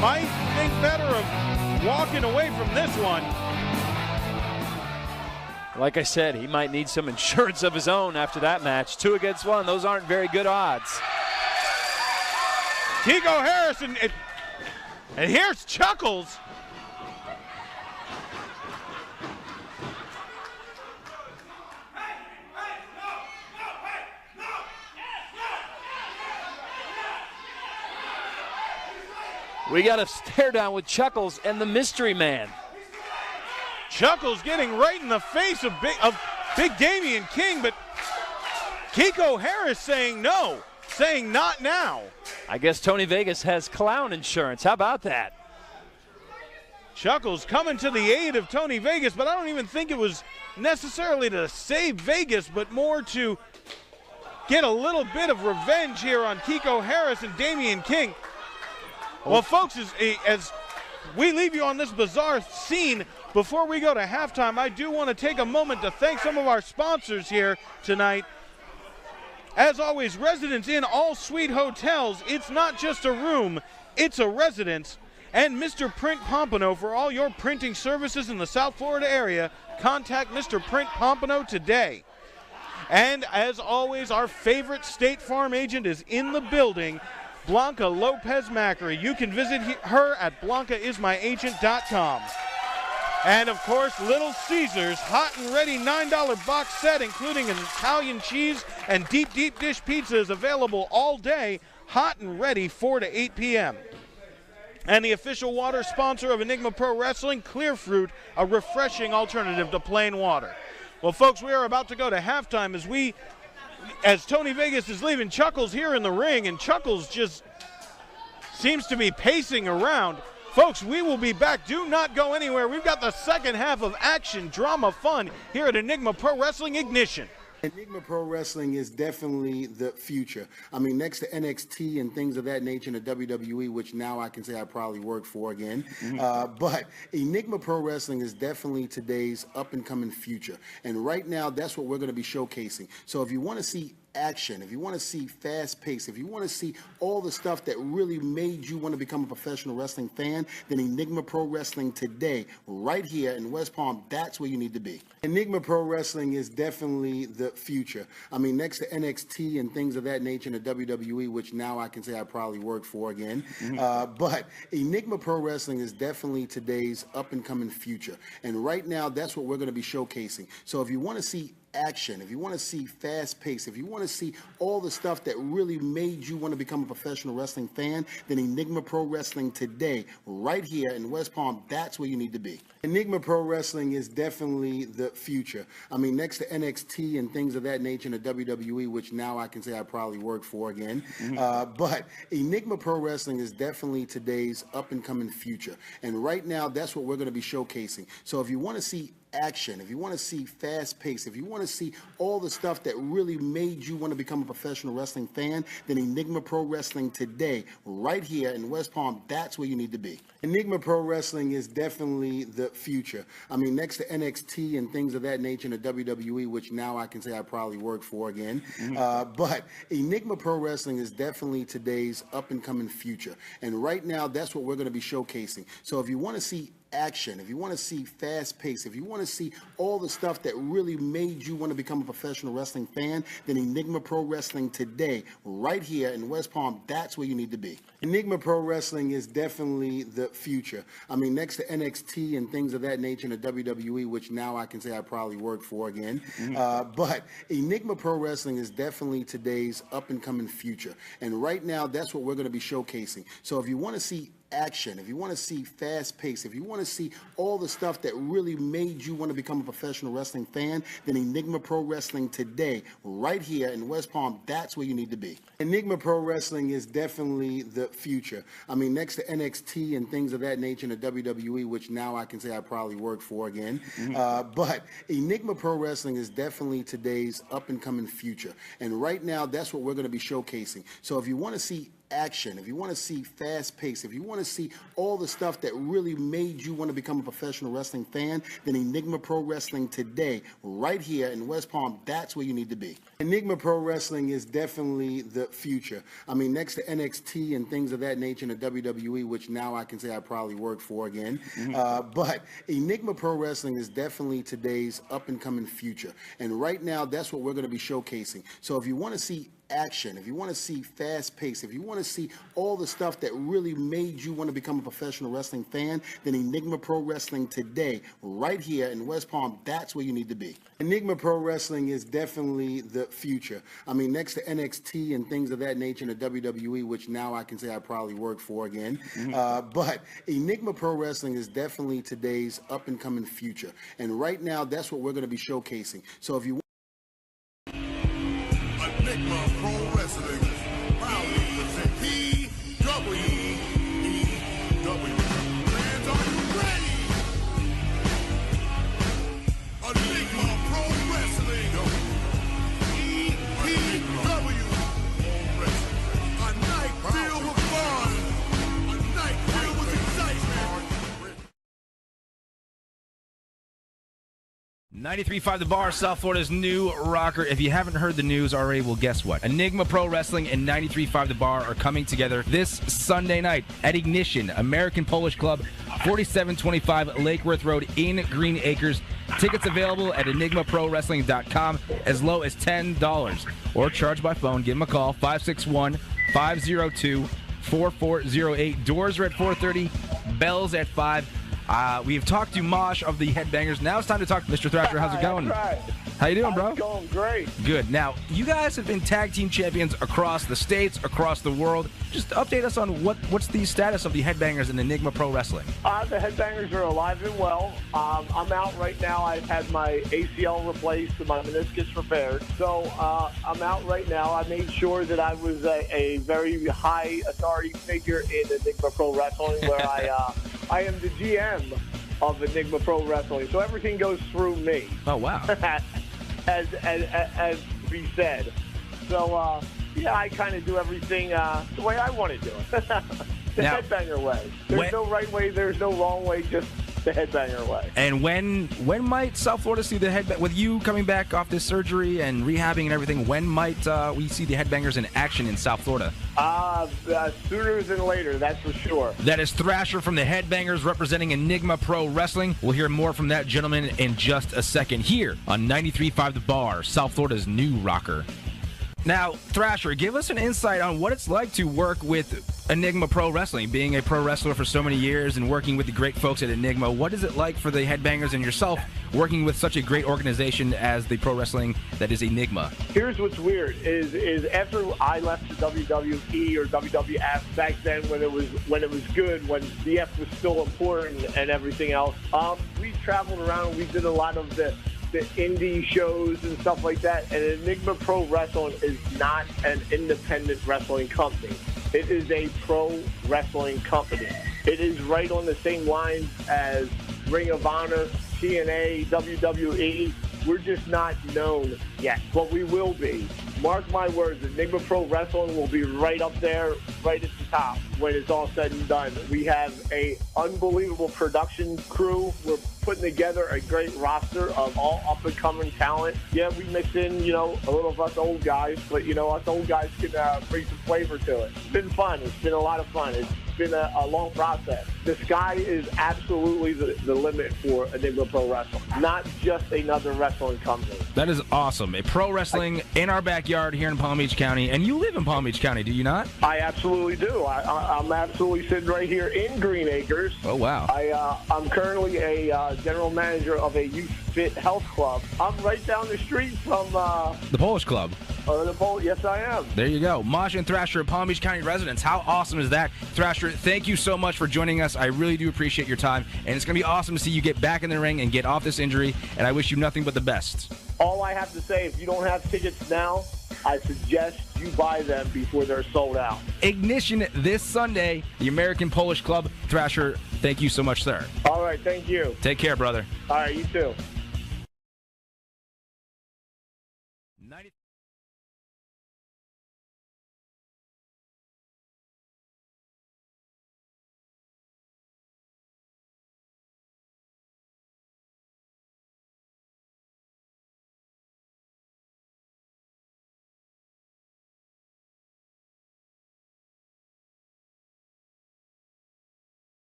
might think better of walking away from this one. Like I said, he might need some insurance of his own after that match. 2 against 1, those aren't very good odds. Kiko Harris, and here's Chuckles. We got a stare down with Chuckles and the Mystery Man. Chuckles getting right in the face of big Damian King, but Kiko Harris saying no, saying not now. I guess Tony Vegas has clown insurance. How about that? Chuckles coming to the aid of Tony Vegas, but I don't even think it was necessarily to save Vegas, but more to get a little bit of revenge here on Kiko Harris and Damian King. Well, folks, as we leave you on this bizarre scene, before we go to halftime, I do want to take a moment to thank some of our sponsors here tonight. As always, Residence Inn All Suite Hotels. It's not just a room, it's a residence. And Mr. Print Pompano for all your printing services in the South Florida area. Contact Mr. Print Pompano today. And as always, our favorite State Farm agent is in the building, Blanca Lopez-Macri. You can visit her at blancaismyagent.com. And of course, Little Caesars hot and ready $9 box set, including an Italian cheese and deep dish pizza, is available all day, hot and ready 4 to 8 p.m. And the official water sponsor of Enigma Pro Wrestling, Clear Fruit, a refreshing alternative to plain water. Well, folks, we are about to go to halftime as Tony Vegas is leaving Chuckles here in the ring, and Chuckles just seems to be pacing around. Folks, we will be back. Do not go anywhere. We've got the second half of action, drama, fun here at Enigma Pro Wrestling Ignition. Enigma Pro Wrestling is definitely the future. I mean, next to NXT and things of that nature in the WWE, which now I can say I probably work for again. But Enigma Pro Wrestling is definitely today's up-and-coming future. And right now, that's what we're going to be showcasing. So if you want to see action, if you want to see fast pace, if you want to see all the stuff that really made you want to become a professional wrestling fan, then Enigma Pro Wrestling today, right here in West Palm, that's where you need to be. Enigma Pro Wrestling is definitely the future. I mean, next to NXT and things of that nature in the WWE, which now I can say I probably work for again. But Enigma Pro Wrestling is definitely today's up-and-coming future. And right now, that's what we're going to be showcasing. So if you want to see action, if you want to see fast pace, if you want to see all the stuff that really made you want to become a professional wrestling fan, then Enigma Pro Wrestling today, right here in West Palm, that's where you need to be. Enigma Pro Wrestling is definitely the future. I mean, next to NXT and things of that nature in the WWE, which now I can say I probably work for again. But Enigma Pro Wrestling is definitely today's up-and-coming future. And right now, that's what we're going to be showcasing. So if you want to see action, if you want to see fast pace, if you want to see all the stuff that really made you want to become a professional wrestling fan, then Enigma Pro Wrestling today, right here in West Palm, that's where you need to be. Enigma Pro Wrestling is definitely the future. I mean, next to NXT and things of that nature in the WWE, which now I can say I probably work for again. But Enigma Pro Wrestling is definitely today's up-and-coming future. And right now, that's what we're going to be showcasing. So if you want to see action, if you want to see fast pace, if you want to see all the stuff that really made you want to become a professional wrestling fan, then Enigma Pro Wrestling today, right here in West Palm, that's where you need to be. Enigma Pro Wrestling is definitely the future. I mean, next to NXT and things of that nature in the WWE, which now I can say I probably work for again. But Enigma Pro Wrestling is definitely today's up-and-coming future. And right now, that's what we're going to be showcasing. So if you want to see action, if you want to see fast pace, if you want to see all the stuff that really made you want to become a professional wrestling fan, then Enigma Pro Wrestling today, right here in West Palm, that's where you need to be. Enigma Pro Wrestling is definitely the future. I mean, next to NXT and things of that nature in the WWE, which now I can say I probably work for again. But Enigma Pro Wrestling is definitely today's up-and-coming future. And right now, that's what we're going to be showcasing. So if you want to see action, if you want to see fast pace, if you want to see all the stuff that really made you want to become a professional wrestling fan, then Enigma Pro Wrestling today, right here in West Palm, that's where you need to be. Enigma Pro Wrestling is definitely the future. I mean, next to NXT and things of that nature in the WWE, which now I can say I probably work for again. But Enigma Pro Wrestling is definitely today's up-and-coming future. And right now, that's what we're going to be showcasing. So if you want to see action, if you want to see fast pace, if you want to see all the stuff that really made you want to become a professional wrestling fan, then Enigma Pro Wrestling today, right here in West Palm, that's where you need to be. Enigma Pro Wrestling is definitely the future. I mean, next to NXT and things of that nature in the WWE, which now I can say I probably work for again. But Enigma Pro Wrestling is definitely today's up-and-coming future. And right now, that's what we're going to be showcasing. So if you Enigma Pro Wrestling proudly present PWEW. Fans, are you ready? Enigma Pro Wrestling. EPW. A night filled with fun. A night filled with excitement. 93.5 The Bar, South Florida's new rocker. If you haven't heard the news already, well, guess what? Enigma Pro Wrestling and 93.5 The Bar are coming together this Sunday night at Ignition, American Polish Club, 4725 Lake Worth Road in Greenacres. Tickets available at enigmaprowrestling.com as low as $10 or charge by phone. Give them a call, 561-502-4408. Doors are at 4:30, bells at 5. We've talked to Mosh of the Headbangers. Now it's time to talk to Mr. Thrasher. How's it going? Right. How you doing, bro? It's going great. Good. Now, you guys have been tag team champions across the states, across the world. Just update us on what's the status of the Headbangers in Enigma Pro Wrestling. The Headbangers are alive and well. I'm out right now. I've had my ACL replaced and my meniscus repaired. So I'm out right now. I made sure that I was a very high authority figure in Enigma Pro Wrestling, where I am the GM of Enigma Pro Wrestling. So everything goes through me. Oh, wow. as we said. So, yeah, I kind of do everything the way I want to do it. The now, Headbanger way. There's no right way, there's no wrong way, just the Headbanger way. And when might South Florida see the Headbanger? With you coming back off this surgery and rehabbing and everything, when might we see the Headbangers in action in South Florida? Sooner than later, that's for sure. That is Thrasher from the Headbangers representing Enigma Pro Wrestling. We'll hear more from that gentleman in just a second here on 93.5 The Bar, South Florida's new rocker. Now, Thrasher, give us an insight on what it's like to work with Enigma Pro Wrestling, being a pro wrestler for so many years and working with the great folks at Enigma. What is it like for the Headbangers and yourself working with such a great organization as the pro wrestling that is Enigma? Here's what's weird is after I left the WWE or WWF back then, when it was good, when DF was still important and everything else, we traveled around. We did a lot of the indie shows and stuff like that, and Enigma Pro Wrestling is not an independent wrestling company. It is a pro wrestling company. It is right on the same lines as Ring of Honor, TNA, WWE. We're just not known yet, but we will be. Mark my words, Enigma Pro Wrestling will be right up there, right at the top when it's all said and done. We have an unbelievable production crew. We're putting together a great roster of all up-and-coming talent. Yeah, we mix in, a little of us old guys, but, us old guys can bring some flavor to it. It's been fun. It's been a lot of fun. It's been a long process. The sky is absolutely the limit for Enigma Pro Wrestling, not just another wrestling company. That is awesome. A pro wrestling in our backyard here in Palm Beach County, and you live in Palm Beach County, do you not? I absolutely do. I'm absolutely sitting right here in Greenacres. Oh, wow. I'm currently a general manager of a youth fit health club. I'm right down the street from the Polish Club. Yes, I am. There you go. Mosh and Thrasher, Palm Beach County residents. How awesome is that? Thrasher, thank you so much for joining us. I really do appreciate your time, and it's going to be awesome to see you get back in the ring and get off this injury, and I wish you nothing but the best. All I have to say, if you don't have tickets now, I suggest you buy them before they're sold out. Ignition this Sunday, the American Polish Club. Thrasher, thank you so much, sir. All right, thank you. Take care, brother. All right, you too.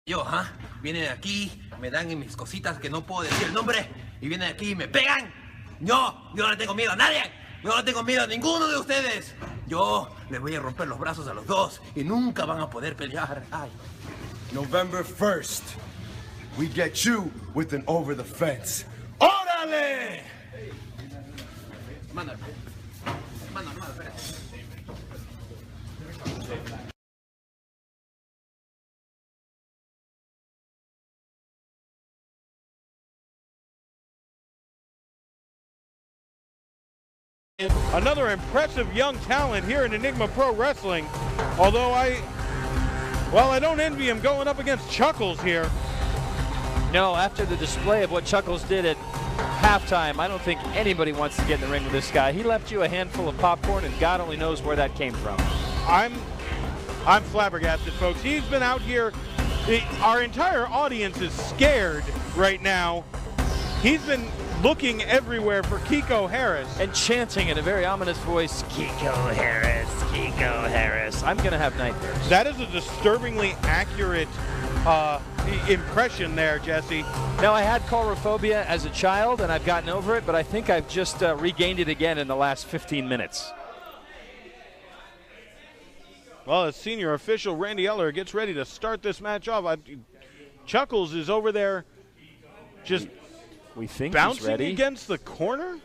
Yo, vienen aquí, me dan en mis cositas que no puedo decir el nombre, y vienen aquí y me pegan. Yo no le tengo miedo a nadie, yo no le tengo miedo a ninguno de ustedes. Yo les voy a romper los brazos a los dos y nunca van a poder pelear. Ay. November 1st, we get you with an over the fence. ¡Órale! Mándalo, espérate. Another impressive young talent here in Enigma Pro Wrestling. Although I don't envy him going up against Chuckles here. No, after the display of what Chuckles did at halftime, I don't think anybody wants to get in the ring with this guy. He left you a handful of popcorn, and God only knows where that came from. I'm flabbergasted, folks. He's been out here. Our entire audience is scared right now. He's been looking everywhere for Kiko Harris. And chanting in a very ominous voice, Kiko Harris, Kiko Harris. I'm going to have nightmares. That is a disturbingly accurate impression there, Jesse. Now, I had coulrophobia as a child, and I've gotten over it, but I think I've just regained it again in the last 15 minutes. Well, as senior official Randy Eller gets ready to start this match off, Chuckles is over there just bouncing against the corner.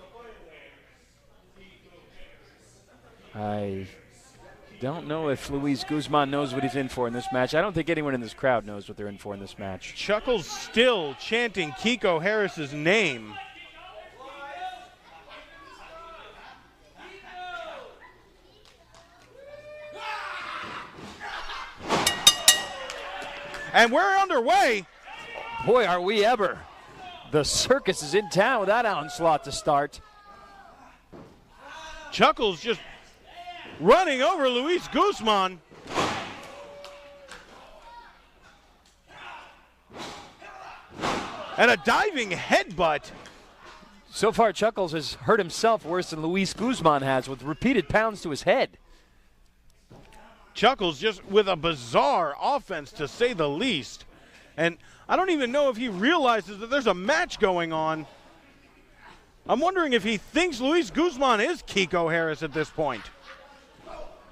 I don't know if Luis Guzman knows what he's in for in this match. I don't think anyone in this crowd knows what they're in for in this match. Chuckles still chanting Kiko Harris's name. And we're underway. Boy, are we ever. The circus is in town with that onslaught to start. Chuckles just running over Luis Guzman. And a diving headbutt. So far, Chuckles has hurt himself worse than Luis Guzman has, with repeated pounds to his head. Chuckles just with a bizarre offense, to say the least. And I don't even know if he realizes that there's a match going on. I'm wondering if he thinks Luis Guzman is Kiko Harris at this point.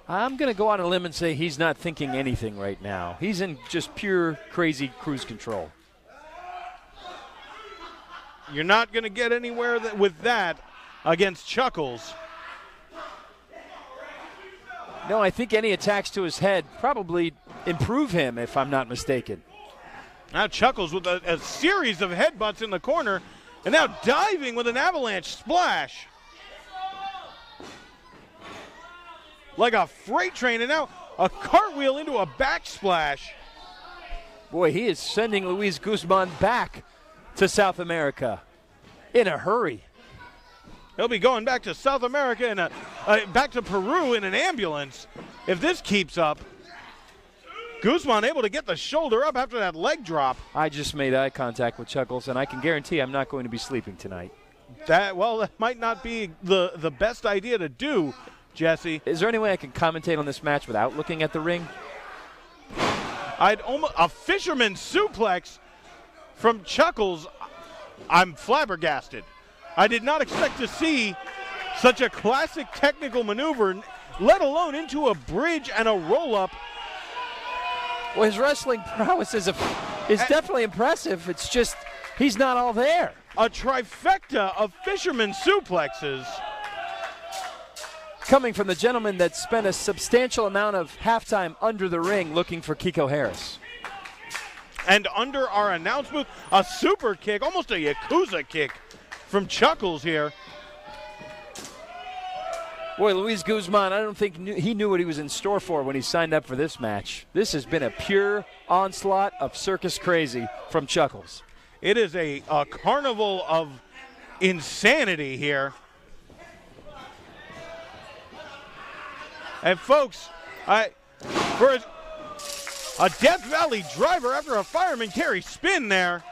I'm going to go on a limb and say he's not thinking anything right now. He's in just pure crazy cruise control. You're not going to get anywhere with that against Chuckles. No, I think any attacks to his head probably improve him, if I'm not mistaken. Now Chuckles with a series of headbutts in the corner, and now diving with an avalanche splash. Like a freight train, and now a cartwheel into a backsplash. Boy, he is sending Luis Guzman back to South America in a hurry. He'll be going back to South America and back to Peru in an ambulance if this keeps up. Guzman able to get the shoulder up after that leg drop. I just made eye contact with Chuckles, and I can guarantee I'm not going to be sleeping tonight. That might not be the best idea to do, Jesse. Is there any way I can commentate on this match without looking at the ring? A fisherman suplex from Chuckles. I'm flabbergasted. I did not expect to see such a classic technical maneuver, let alone into a bridge and a roll-up. Well, his wrestling prowess is definitely impressive. It's just he's not all there. A trifecta of fisherman suplexes. Coming from the gentleman that spent a substantial amount of halftime under the ring looking for Kiko Harris. And under our announce booth, a super kick, almost a Yakuza kick from Chuckles here. Boy, Luis Guzman, I don't think he knew what he was in store for when he signed up for this match. This has been a pure onslaught of circus crazy from Chuckles. It is a carnival of insanity here. And folks, for a Death Valley driver after a fireman carry spin there.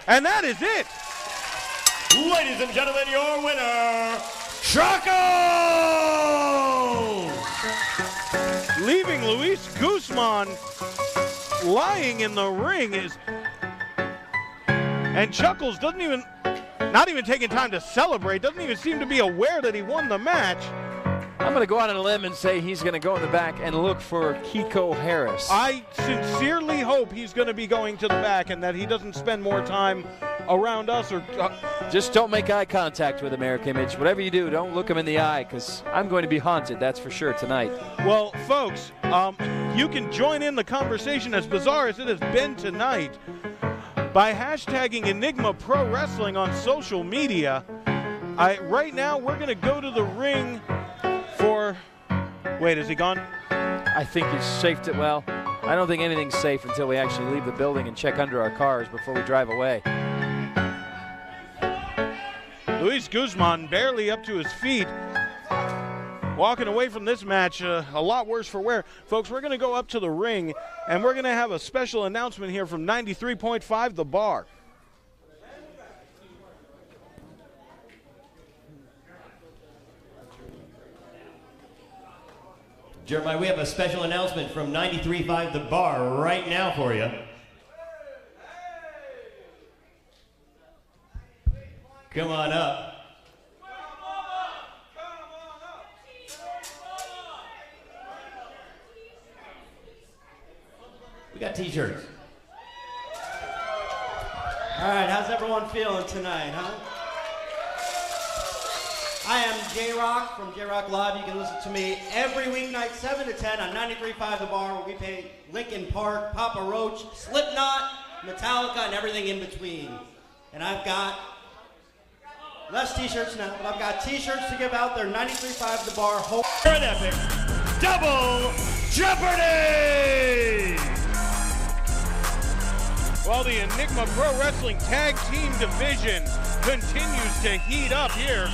And that is it. Ladies and gentlemen, your winner, Chuckles! Leaving Luis Guzman lying in the ring and Chuckles not even taking time to celebrate, doesn't even seem to be aware that he won the match. I'm going to go out on a limb and say he's going to go in the back and look for Kiko Harris. I sincerely hope he's going to be going to the back and that he doesn't spend more time around us. Just don't make eye contact with him, Eric Image. Whatever you do, don't look him in the eye, because I'm going to be haunted, that's for sure, tonight. Well, folks, you can join in the conversation, as bizarre as it has been tonight, by hashtagging Enigma Pro Wrestling on social media. Right now, we're going to go to the ring for... Wait, is he gone? I think he's safe to, well, I don't think anything's safe until we actually leave the building and check under our cars before we drive away. Luis Guzman barely up to his feet. Walking away from this match a lot worse for wear. Folks, we're going to go up to the ring, and we're going to have a special announcement here from 93.5 The Bar. Jeremiah, we have a special announcement from 93.5 The Bar right now for you. Come on up. We got t-shirts. All right, how's everyone feeling tonight, huh? I am J-Rock from J-Rock Live. You can listen to me every weeknight, 7 to 10 on 93.5 The Bar, where we play Linkin Park, Papa Roach, Slipknot, Metallica, and everything in between. And I've got less t-shirts now, but I've got t-shirts to give out there, 93.5 The Bar. For an epic Double Jeopardy! Well, the Enigma Pro Wrestling Tag Team Division continues to heat up here.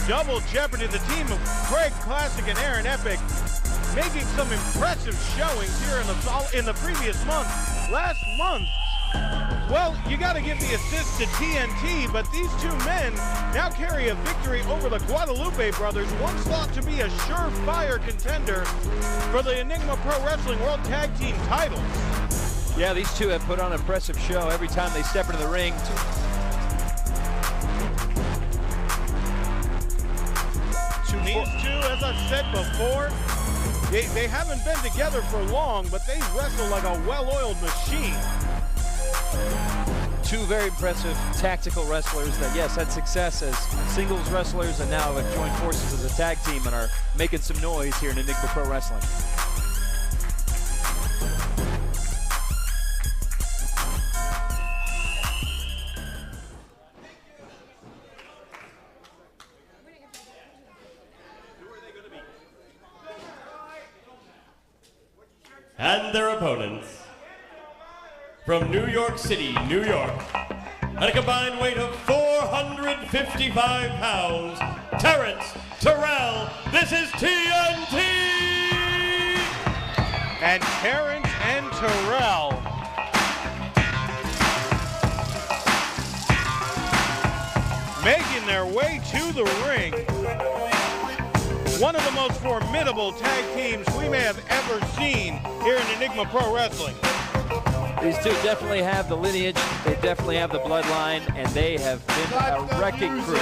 Double Jeopardy, the team of Craig Classic and Aaron Epic making some impressive showings here in the previous month. Last month, well, you got to give the assist to TNT, but these two men now carry a victory over the Guadalupe brothers, once thought to be a surefire contender for the Enigma Pro Wrestling World Tag Team titles. Yeah, these two have put on an impressive show every time they step into the ring. These two, as I've said before, they haven't been together for long, but they wrestle like a well-oiled machine. Two very impressive tactical wrestlers that, yes, had success as singles wrestlers and now have joined forces as a tag team and are making some noise here in Enigma Pro Wrestling. And their opponents, from New York City, New York, at a combined weight of 455 pounds, Terrence Terrell, this is TNT! And Terrence and Terrell making their way to the ring. One of the most formidable tag teams we may have ever seen here in Enigma Pro Wrestling. These two definitely have the lineage, they definitely have the bloodline, and they have been a wrecking crew.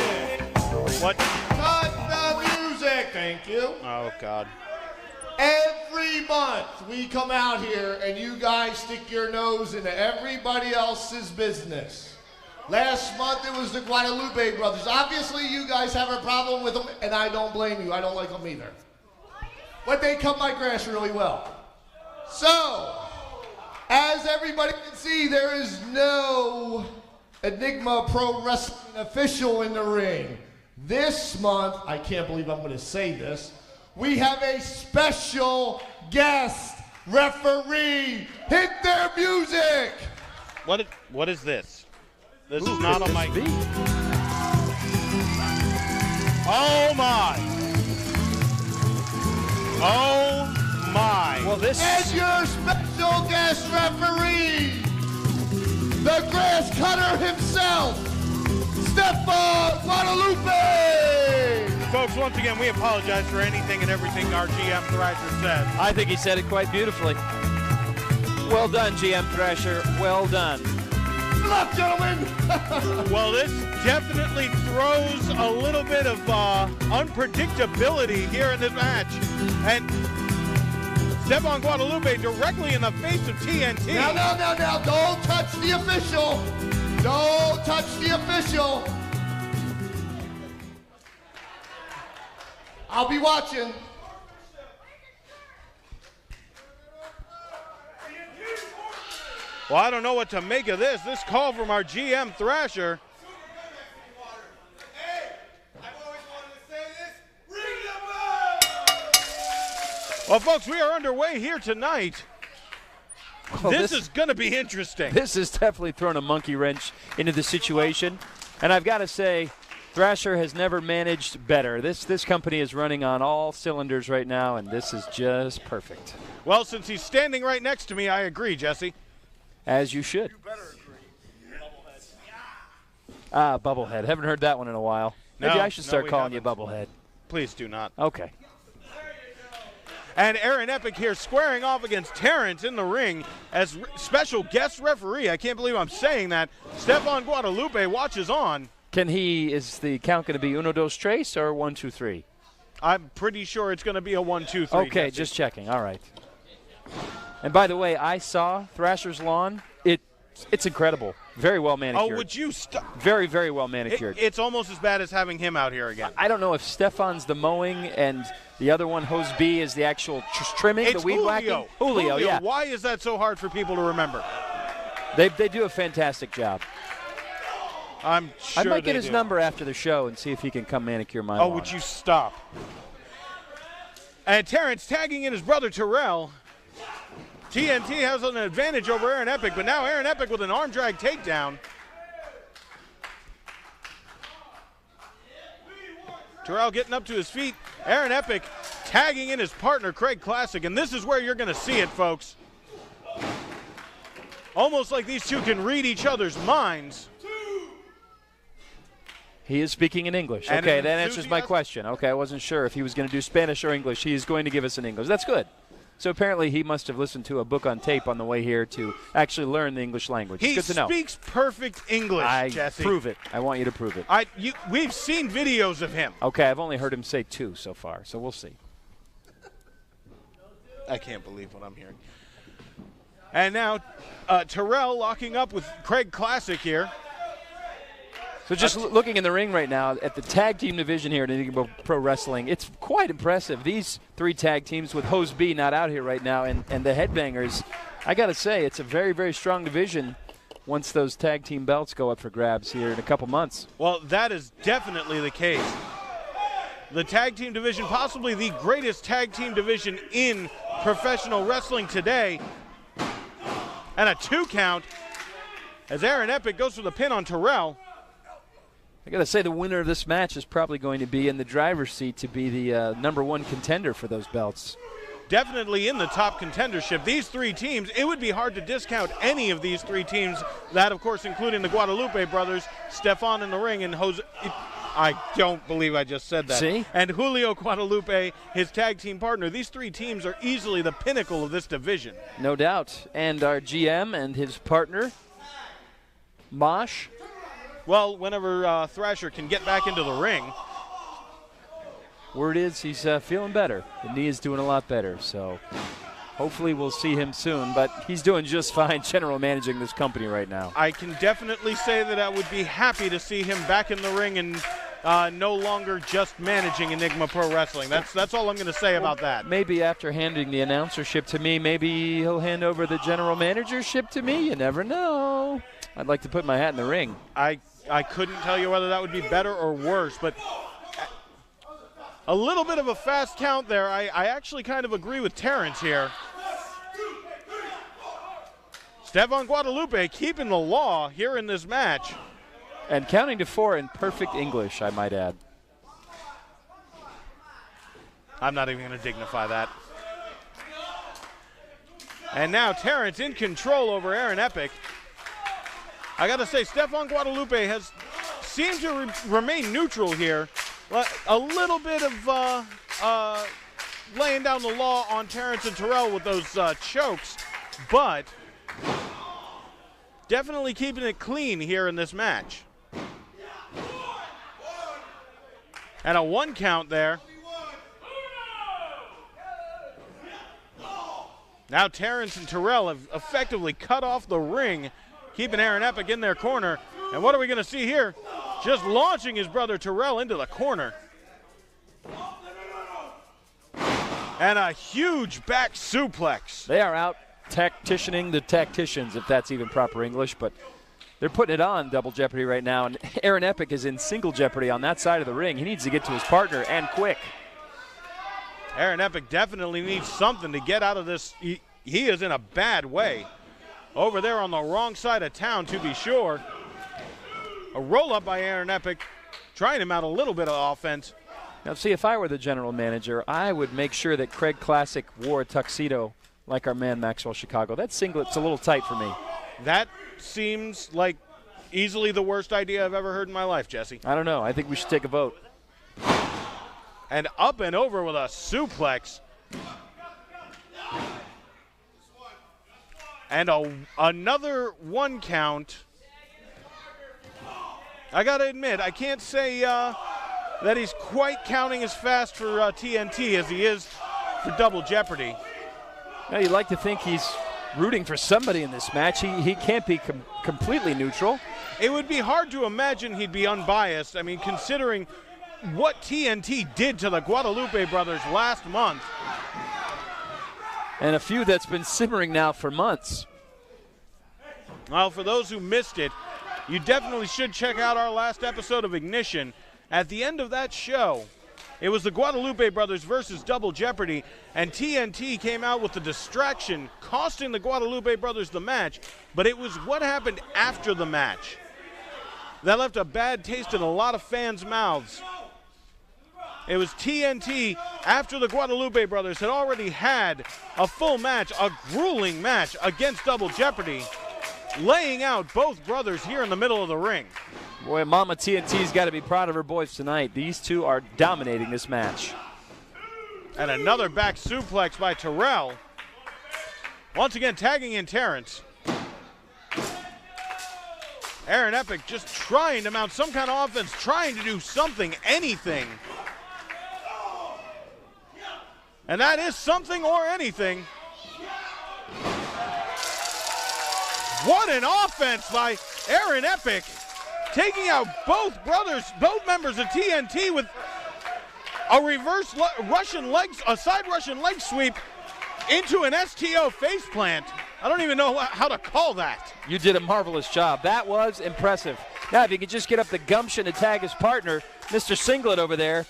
What? Cut the music, thank you. Oh, God. Every month we come out here and you guys stick your nose into everybody else's business. Last month it was the Guadalupe brothers. Obviously you guys have a problem with them, and I don't blame you. I don't like them either. But they cut my grass really well. So, as everybody can see, there is no Enigma Pro Wrestling official in the ring. This month, I can't believe I'm going to say this, we have a special guest referee. Hit their music! What is this? This is not on my... Oh, my. Oh, my. Well, this... And your special guest referee, the grass cutter himself, Stefan Guadalupe! Folks, once again, we apologize for anything and everything our GM Thrasher said. I think he said it quite beautifully. Well done, GM Thrasher. Well done. Good luck, gentlemen! Well, this definitely throws a little bit of unpredictability here in this match. And Stefan Guadalupe directly in the face of TNT. Now, don't touch the official. Don't touch the official. I'll be watching. Well, I don't know what to make of this. This call from our GM Thrasher. Well, folks, we are underway here tonight. Well, this is going to be interesting. This has definitely thrown a monkey wrench into the situation. And I've got to say, Thrasher has never managed better. This company is running on all cylinders right now, and this is just perfect. Well, since he's standing right next to me, I agree, Jesse. As you should. You better agree. Bubblehead. Haven't heard that one in a while. Maybe I should start calling you Bubblehead. Please do not. Okay. And Aaron Epic here squaring off against Terrence in the ring as special guest referee. I can't believe I'm saying that. Stefan Guadalupe watches on. Is the count going to be uno, dos, tres, or 1, 2, 3? I'm pretty sure it's going to be a 1, 2, 3. Okay, Jesse. just checking. All right. And by the way, I saw Thrasher's lawn. It's incredible. Very well manicured. Oh, would you stop? Very, very well manicured. It's almost as bad as having him out here again. I don't know if Stefan's the mowing and the other one, Hose B, is the actual trimming, It's the weed whacking. Julio, yeah. Why is that so hard for people to remember? They do a fantastic job. I'm sure I might get they his do. number after the show and see if he can come manicure my Oh, lawn. would you stop? And Terrence tagging in his brother Terrell. TNT has an advantage over Aaron Epic, but now Aaron Epic with an arm drag takedown. Terrell getting up to his feet. Aaron Epic tagging in his partner, Craig Classic, and this is where you're going to see it, folks. Almost like these two can read each other's minds. He is speaking in English. And Okay, an that answers my enthusiasm? question. Okay, I wasn't sure if he was going to do Spanish or English. He is going to give us an English. That's good. So apparently he must have listened to a book on tape on the way here to actually learn the English language. He It's good to know. speaks perfect English, Jesse. Prove it. I want you to prove it. We've seen videos of him. Okay, I've only heard him say 2 so far, so we'll see. I can't believe what I'm hearing. And now Terrell locking up with Craig Classic here. So just looking in the ring right now at the tag team division here at Enigma Pro Wrestling, it's quite impressive. These 3 tag teams with Hose B not out here right now and the Headbangers, I got to say, it's a very, very strong division once those tag team belts go up for grabs here in a couple months. Well, that is definitely the case. The tag team division, possibly the greatest tag team division in professional wrestling today. And a 2 count as Aaron Epic goes for the pin on Terrell. I got to say the winner of this match is probably going to be in the driver's seat to be the #1 contender for those belts. Definitely in the top contendership. These 3 teams, it would be hard to discount any of these 3 teams. That, of course, including the Guadalupe brothers, Stefan in the ring, and Jose. I don't believe I just said that. See? And Julio Guadalupe, his tag team partner. These 3 teams are easily the pinnacle of this division. No doubt. And our GM and his partner, Mosh. Well, whenever Thrasher can get back into the ring. Word is he's feeling better. The knee is doing a lot better, so hopefully we'll see him soon. But he's doing just fine general managing this company right now. I can definitely say that I would be happy to see him back in the ring and no longer just managing Enigma Pro Wrestling. That's all I'm going to say about that. Maybe after handing the announcership to me, maybe he'll hand over the general managership to me. You never know. I'd like to put my hat in the ring. I couldn't tell you whether that would be better or worse, but a little bit of a fast count there. I actually kind of agree with Terrence here. Stefan Guadalupe keeping the law here in this match. And counting to 4 in perfect English, I might add. I'm not even going to dignify that. And now Terrence in control over Aaron Epic. I got to say, Stefan Guadalupe has seemed to remain neutral here. A little bit of laying down the law on Terrence and Terrell with those chokes, but definitely keeping it clean here in this match. And a 1 count there. Now Terrence and Terrell have effectively cut off the ring, keeping Aaron Epic in their corner. And what are we going to see here? Just launching his brother Terrell into the corner. And a huge back suplex. They are out tacticianing the tacticians, if that's even proper English, but they're putting it on Double Jeopardy right now, and Aaron Epic is in single jeopardy on that side of the ring. He needs to get to his partner, and quick. Aaron Epic definitely needs something to get out of this. He is in a bad way. Over there on the wrong side of town, to be sure. A roll-up by Aaron Epic, trying him out a little bit of offense. Now, see, if I were the general manager, I would make sure that Craig Classic wore a tuxedo like our man Maxwell Chicago. That singlet's a little tight for me. That seems like easily the worst idea I've ever heard in my life, Jesse. I don't know. I think we should take a vote. And up and over with a suplex. And another 1 count. I got to admit, I can't say that he's quite counting as fast for TNT as he is for Double Jeopardy. Now, you'd like to think he's rooting for somebody in this match. He can't be completely neutral. It would be hard to imagine he'd be unbiased. I mean, considering what TNT did to the Guadalupe brothers last month. And a feud that's been simmering now for months. Well, for those who missed it, you definitely should check out our last episode of Ignition. At the end of that show, it was the Guadalupe brothers versus Double Jeopardy, and TNT came out with the distraction, costing the Guadalupe brothers the match, but it was what happened after the match that left a bad taste in a lot of fans' mouths. It was TNT, after the Guadalupe brothers had already had a full match, a grueling match against Double Jeopardy, laying out both brothers here in the middle of the ring. Boy, Mama TNT's got to be proud of her boys tonight. These two are dominating this match. And another back suplex by Terrell. Once again, tagging in Terrence. Aaron Epic just trying to mount some kind of offense, trying to do something, anything. And that is something or anything. What an offense by Aaron Epic, taking out both brothers, both members of TNT with a reverse a side Russian leg sweep into an STO faceplant. I don't even know how to call that. You did a marvelous job. That was impressive. Now, if you could just get up the gumption to tag his partner, Mr. Singlet over there,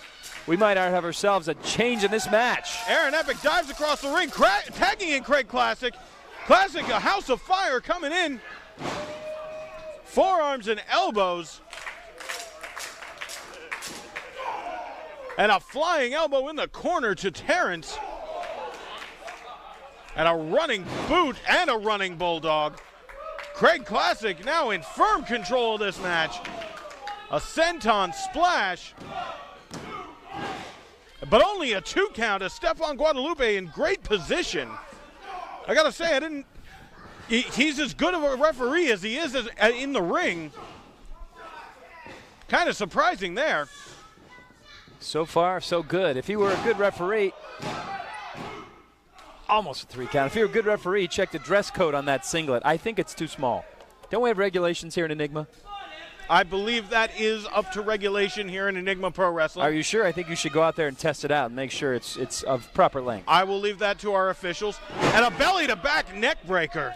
we might have ourselves a change in this match. Aaron Epic dives across the ring, tagging in Craig Classic. Classic, a house of fire coming in. Forearms and elbows. And a flying elbow in the corner to Terrence. And a running boot and a running bulldog. Craig Classic now in firm control of this match. A senton splash. But only a 2 count as Stephon Guadalupe in great position. I gotta say, he's as good of a referee as he is in the ring. Kind of surprising there. So far, so good. If he were a good referee, almost a 3 count. If you're a good referee, check the dress code on that singlet. I think it's too small. Don't we have regulations here in Enigma? I believe that is up to regulation here in Enigma Pro Wrestling. Are you sure? I think you should go out there and test it out and make sure it's of proper length. I will leave that to our officials. And a belly-to-back neck breaker.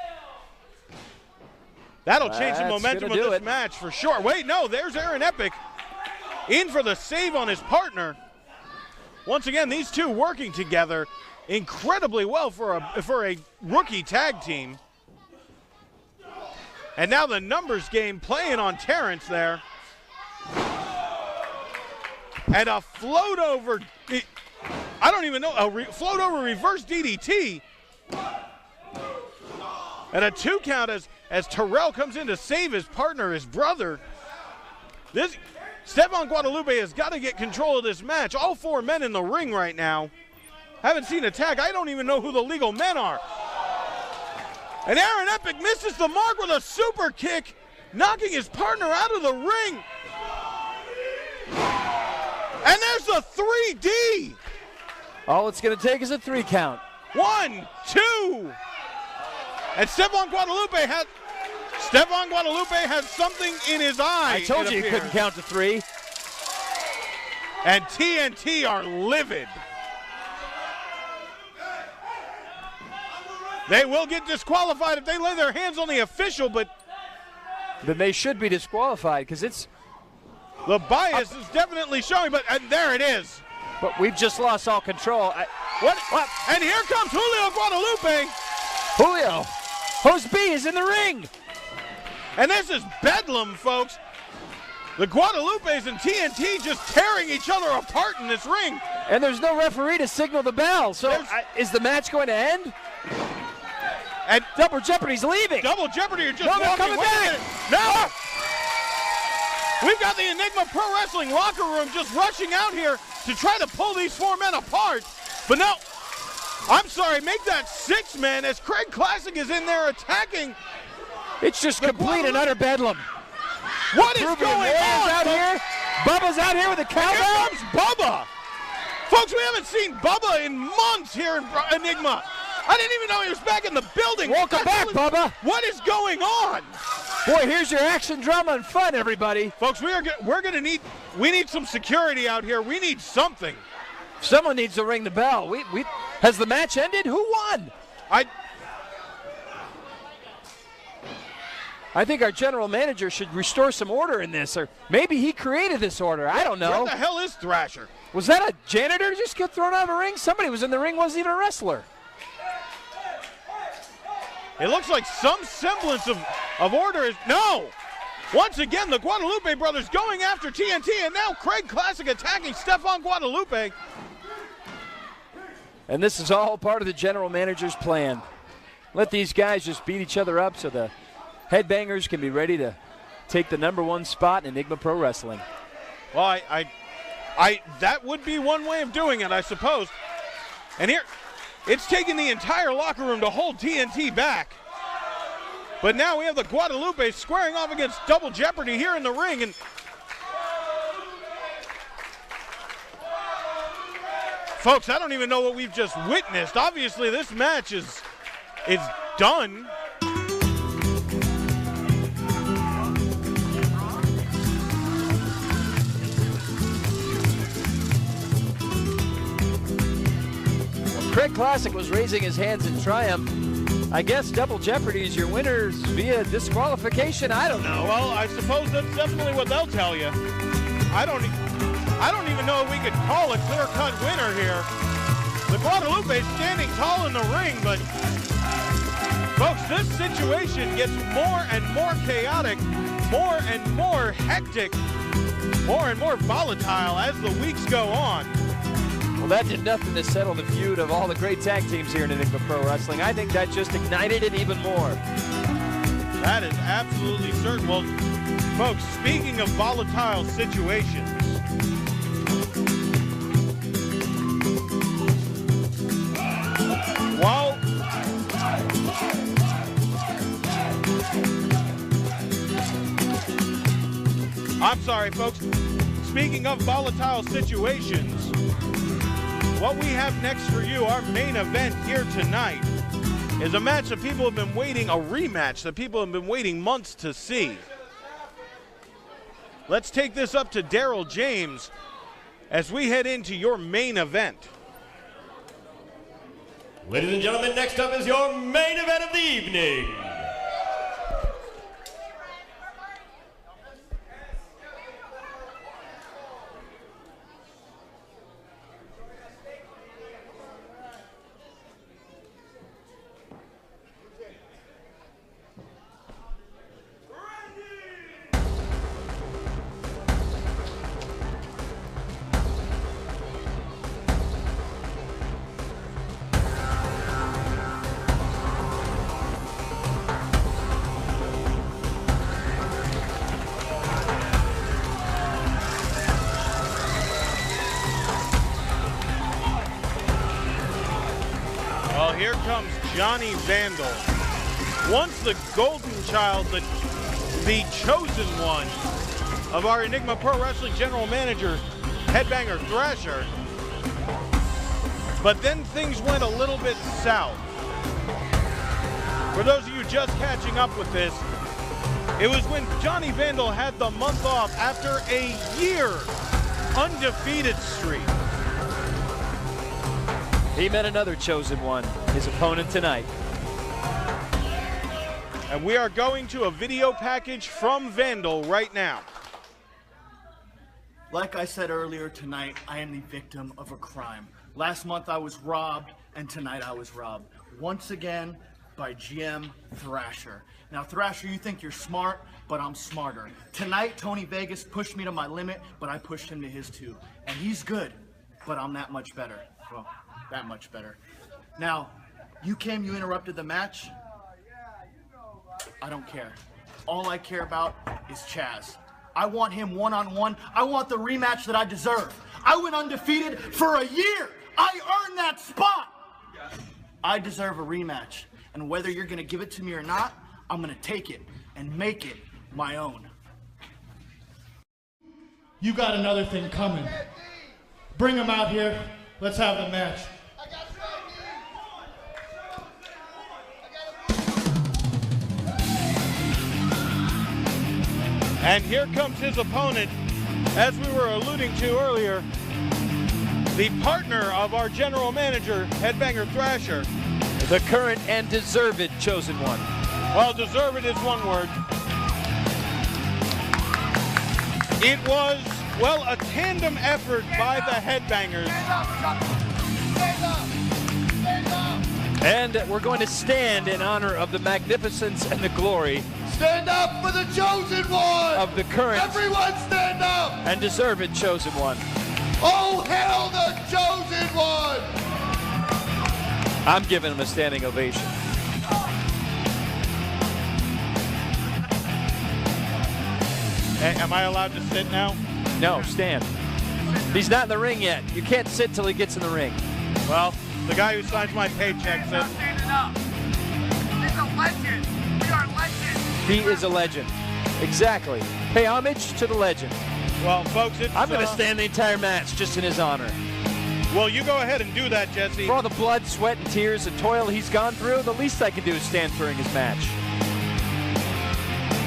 That'll change the momentum of this match for sure. Wait, no, there's Aaron Epic in for the save on his partner. Once again, these two working together incredibly well for a rookie tag team. And now the numbers game playing on Terrence there. And a float over, I don't even know, float over reverse DDT. And a 2 count as Terrell comes in to save his partner, his brother. Stephon Guadalupe has got to get control of this match. All 4 men in the ring right now. Haven't seen a tag. I don't even know who the legal men are. And Aaron Epic misses the mark with a super kick, knocking his partner out of the ring. And there's the 3D. All it's going to take is a 3 count. 1, 2. And Stephon Guadalupe has something in his eye. I told you he couldn't count to 3. And TNT are livid. They will get disqualified if they lay their hands on the official, but then they should be disqualified because it's the bias is definitely showing. But there it is. But we've just lost all control. What? And here comes Julio Guadalupe. Julio, Host B is in the ring. And this is bedlam, folks. The Guadalupes and TNT just tearing each other apart in this ring. And there's no referee to signal the bell. So is the match going to end? And Double Jeopardy's leaving. Double Jeopardy are just no, they're walking. coming back. Now, we've got the Enigma Pro Wrestling locker room just rushing out here to try to pull these four men apart. But no, I'm sorry, make that 6 men as Craig Classic is in there attacking. It's just complete and utter bedlam. What is going on? Out here. Bubba's out here with a cowbell. Here comes Bubba. Folks, we haven't seen Bubba in months here in Enigma. I didn't even know he was back in the building. Welcome back, Bubba. What is going on? Boy, here's your action, drama, and fun, everybody. Folks, we need some security out here. We need something. Someone needs to ring the bell. Has the match ended? Who won? I think our general manager should restore some order in this, or maybe he created this order. I don't know. Where the hell is Thrasher? Was that a janitor just get thrown out of a ring? Somebody was in the ring, wasn't even a wrestler. It looks like some semblance of order is... No! Once again, the Guadalupe brothers going after TNT, and now Craig Classic attacking Stefan Guadalupe. And this is all part of the general manager's plan. Let these guys just beat each other up so the Headbangers can be ready to take the #1 spot in Enigma Pro Wrestling. Well, that would be one way of doing it, I suppose. And here, it's taken the entire locker room to hold TNT back. But now we have the Guadalupe squaring off against Double Jeopardy here in the ring. And folks, I don't even know what we've just witnessed. Obviously, this match is done. Craig Classic was raising his hands in triumph. I guess Double Jeopardy is your winners via disqualification. I don't know. Well, I suppose that's definitely what they'll tell you. I don't even know if we could call a clear-cut winner here. The Guadalupe is standing tall in the ring, but folks, this situation gets more and more chaotic, more and more hectic, more and more volatile as the weeks go on. Well, that did nothing to settle the feud of all the great tag teams here in Enigma Pro Wrestling. I think that just ignited it even more. That is absolutely certain. Well, folks, speaking of volatile situations, I'm sorry, folks. Speaking of volatile situations, what we have next for you, our main event here tonight, is a match that people have been waiting, a rematch that people have been waiting months to see. Let's take this up to Daryl James as we head into your main event. Ladies and gentlemen, next up is your main event of the evening. Well, here comes Johnny Vandal. Once the golden child, the chosen one of our Enigma Pro Wrestling general manager, Headbanger Thrasher. But then things went a little bit south. For those of you just catching up with this, it was when Johnny Vandal had the month off after a year undefeated streak. He met another chosen one, his opponent tonight. And we are going to a video package from Vandal right now. Like I said earlier tonight, I am the victim of a crime. Last month I was robbed, and tonight I was robbed. Once again, by GM Thrasher. Now, Thrasher, you think you're smart, but I'm smarter. Tonight, Tony Vegas pushed me to my limit, but I pushed him to his too. And he's good, but I'm that much better. Well, that much better. Now, you interrupted the match. I don't care. All I care about is Chaz. I want him one-on-one. I want the rematch that I deserve. I went undefeated for a year. I earned that spot. I deserve a rematch. And whether you're going to give it to me or not, I'm going to take it and make it my own. You got another thing coming. Bring him out here. Let's have the match. And here comes his opponent, as we were alluding to earlier, the partner of our general manager, Headbanger Thrasher. The current and deserved chosen one. Well, deserved is one word. It was, well, a tandem effort by the Headbangers. And we're going to stand in honor of the magnificence and the glory. Stand up for the chosen one! Of the current. Everyone stand up! And deserved chosen one. Oh, hail the chosen one! I'm giving him a standing ovation. Am I allowed to sit now? No, stand. He's not in the ring yet. You can't sit till he gets in the ring. Well, the guy who signs my paycheck says... He's a legend. We are legends. He is a legend. Exactly. Pay homage to the legend. Well, folks, I'm going to stand the entire match just in his honor. Well, you go ahead and do that, Jesse. For all the blood, sweat, and tears and toil he's gone through, the least I can do is stand during his match.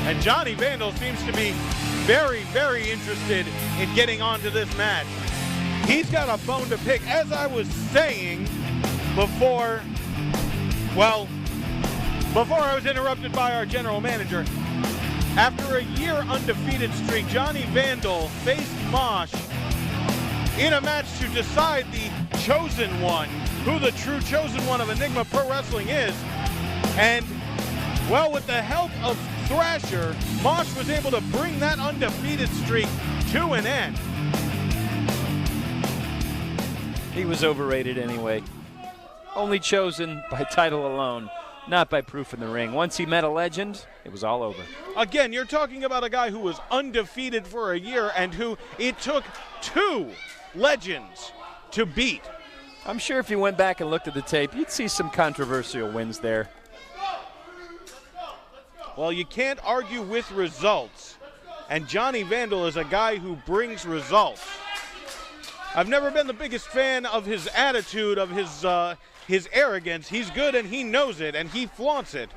And Johnny Vandal seems to be very, very interested in getting onto this match. He's got a bone to pick. As I was saying before I was interrupted by our general manager, after a year undefeated streak, Johnny Vandal faced Mosh in a match to decide the chosen one, who the true chosen one of Enigma Pro Wrestling is. And, well, with the help of Thrasher, Mosh was able to bring that undefeated streak to an end. He was overrated anyway. Only chosen by title alone, not by proof in the ring. Once he met a legend, it was all over. Again, you're talking about a guy who was undefeated for a year and who it took 2 legends to beat. I'm sure if you went back and looked at the tape, you'd see some controversial wins there. Well, you can't argue with results, and Johnny Vandal is a guy who brings results. I've never been the biggest fan of his attitude, of his arrogance. He's good and he knows it and he flaunts it.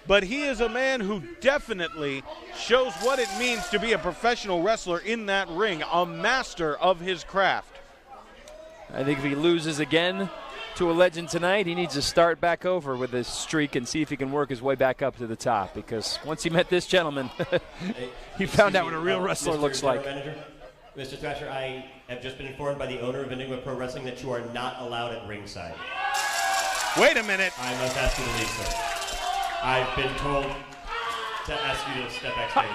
But he is a man who definitely shows what it means to be a professional wrestler in that ring, a master of his craft. I think if he loses again to a legend tonight, he needs to start back over with his streak and see if he can work his way back up to the top, because once he met this gentleman, he found out what a real wrestler looks like. Mr. Thrasher, I have just been informed by the owner of Enigma Pro Wrestling that you are not allowed at ringside. Wait a minute. I must ask you to leave, sir. I've been told to ask you to step backstage.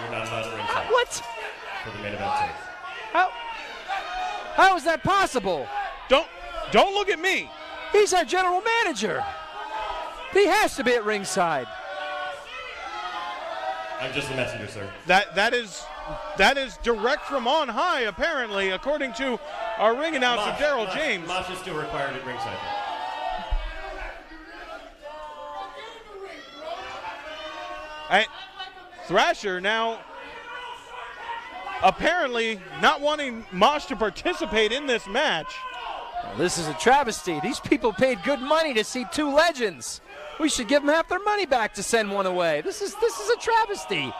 You're not allowed at ringside. What? For the main event tape. How is that possible? Don't look at me. He's our general manager. He has to be at ringside. I'm just the messenger, sir. That is direct from on high, apparently, according to our ring announcer, Daryl James. Mosh is still required at ringside. Thrasher now apparently not wanting Mosh to participate in this match. Well, this is a travesty. These people paid good money to see 2 legends. We should give them half their money back to send one away. This is a travesty.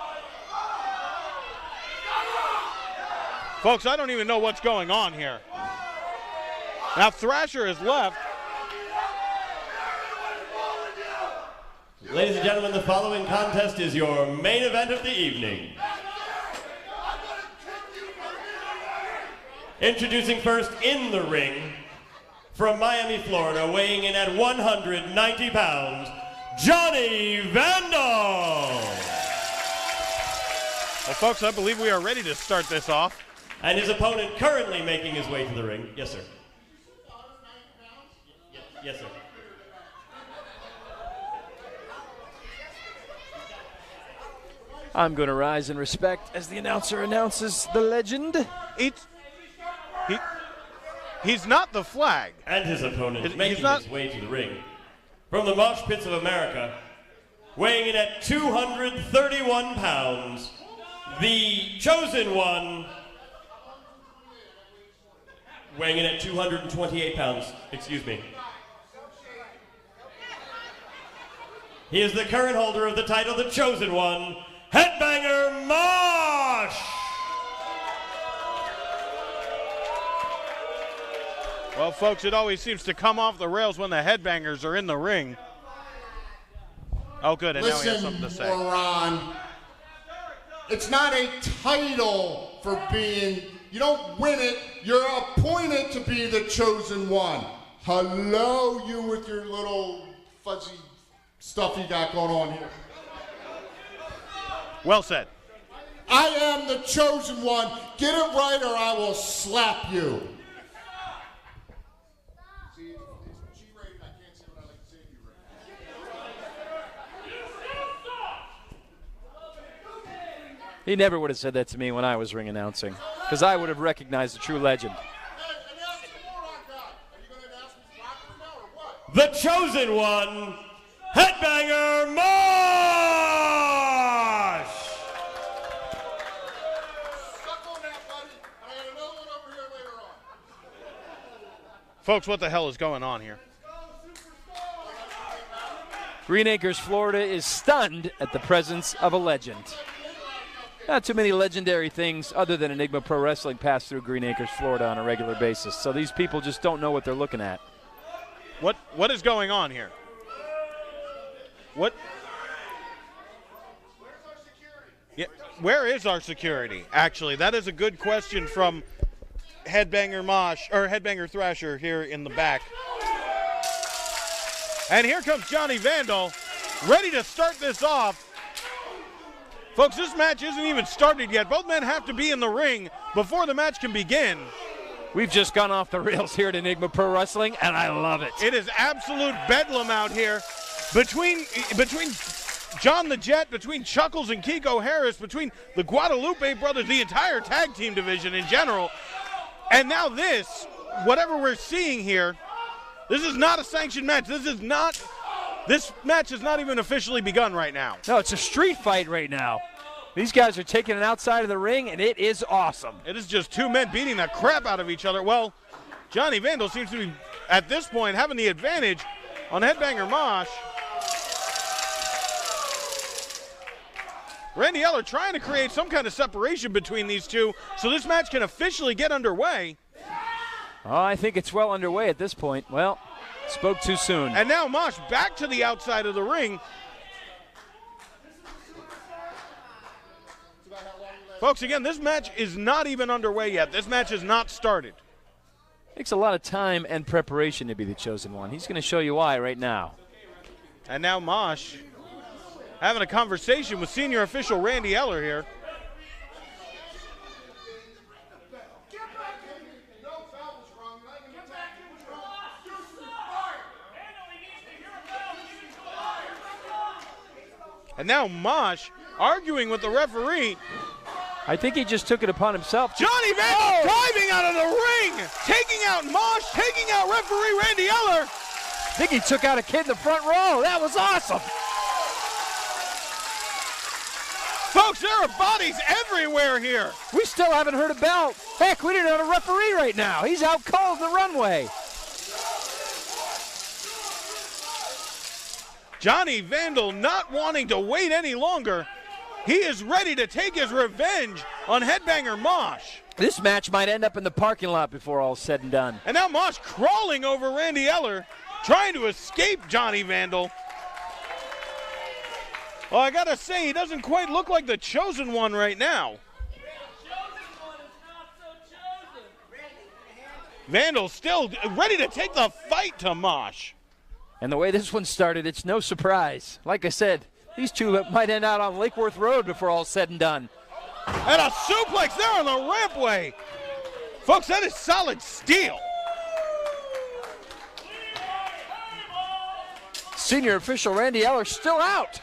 Folks, I don't even know what's going on here. Now Thrasher has left. Ladies and gentlemen, the following contest is your main event of the evening. Introducing first in the ring, from Miami, Florida, weighing in at 190 pounds, Johnny Vandal. Well, folks, I believe we are ready to start this off. And his opponent currently making his way to the ring. Yes, sir. Yes, sir. I'm going to rise in respect as the announcer announces the legend. He's not the flag. And his opponent making his way to the ring. From the Mosh Pits of America, weighing in at 231 pounds, the chosen one, weighing in at 228 pounds, excuse me. He is the current holder of the title, the chosen one, Headbanger Mosh! Well, folks, it always seems to come off the rails when the headbangers are in the ring. Oh, good, and now he has something to say. Moron. It's not a title for being, you don't win it, you're appointed to be the chosen one. Hello, you with your little fuzzy stuff you got going on here. Well said. I am the chosen one. Get it right or I will slap you. He never would have said that to me when I was ring announcing, because I would have recognized the true legend. The chosen one, Headbanger Mosh! Folks, what the hell is going on here? Greenacres, Florida is stunned at the presence of a legend. Not too many legendary things other than Enigma Pro Wrestling pass through Greenacres, Florida on a regular basis. So these people just don't know what they're looking at. What is going on here? What? Yeah, where is our security? Actually, that is a good question from Headbanger Mosh, or Headbanger Thrasher here in the back. And here comes Johnny Vandal, ready to start this off. Folks, this match isn't even started yet. Both men have to be in the ring before the match can begin. We've just gone off the rails here at Enigma Pro Wrestling, and I love it. It is absolute bedlam out here between John the Jet, between Chuckles and Kiko Harris, between the Guadalupe brothers, the entire tag team division in general. And now this, whatever we're seeing here, this is not a sanctioned match. This match has not even officially begun right now. No, it's a street fight right now. These guys are taking it outside of the ring, and it is awesome. It is just two men beating the crap out of each other. Well, Johnny Vandal seems to be, at this point, having the advantage on Headbanger Mosh. Randy Eller trying to create some kind of separation between these two so this match can officially get underway. Oh, I think it's well underway at this point. Well, spoke too soon. And now Mosh back to the outside of the ring. Folks, again, this match is not even underway yet. This match is not started. Takes a lot of time and preparation to be the chosen one. He's going to show you why right now. And now Mosh having a conversation with senior official Randy Eller here. And now Mosh arguing with the referee. I think he just took it upon himself. Johnny Vandal driving out of the ring, taking out Mosh, taking out referee Randy Eller. I think he took out a kid in the front row. That was awesome. Folks, there are bodies everywhere here. We still haven't heard a bell. Heck, we didn't have a referee right now. He's out cold the runway. Johnny Vandal not wanting to wait any longer. He is ready to take his revenge on Headbanger Mosh. This match might end up in the parking lot before all's said and done. And now Mosh crawling over Randy Eller, trying to escape Johnny Vandal. Well, I gotta say, he doesn't quite look like the chosen one right now. Vandal still ready to take the fight to Mosh. And the way this one started, it's no surprise. Like I said, these two might end out on Lake Worth Road before all's said and done. And a suplex there on the rampway. Folks, that is solid steel. Senior official Randy Eller still out.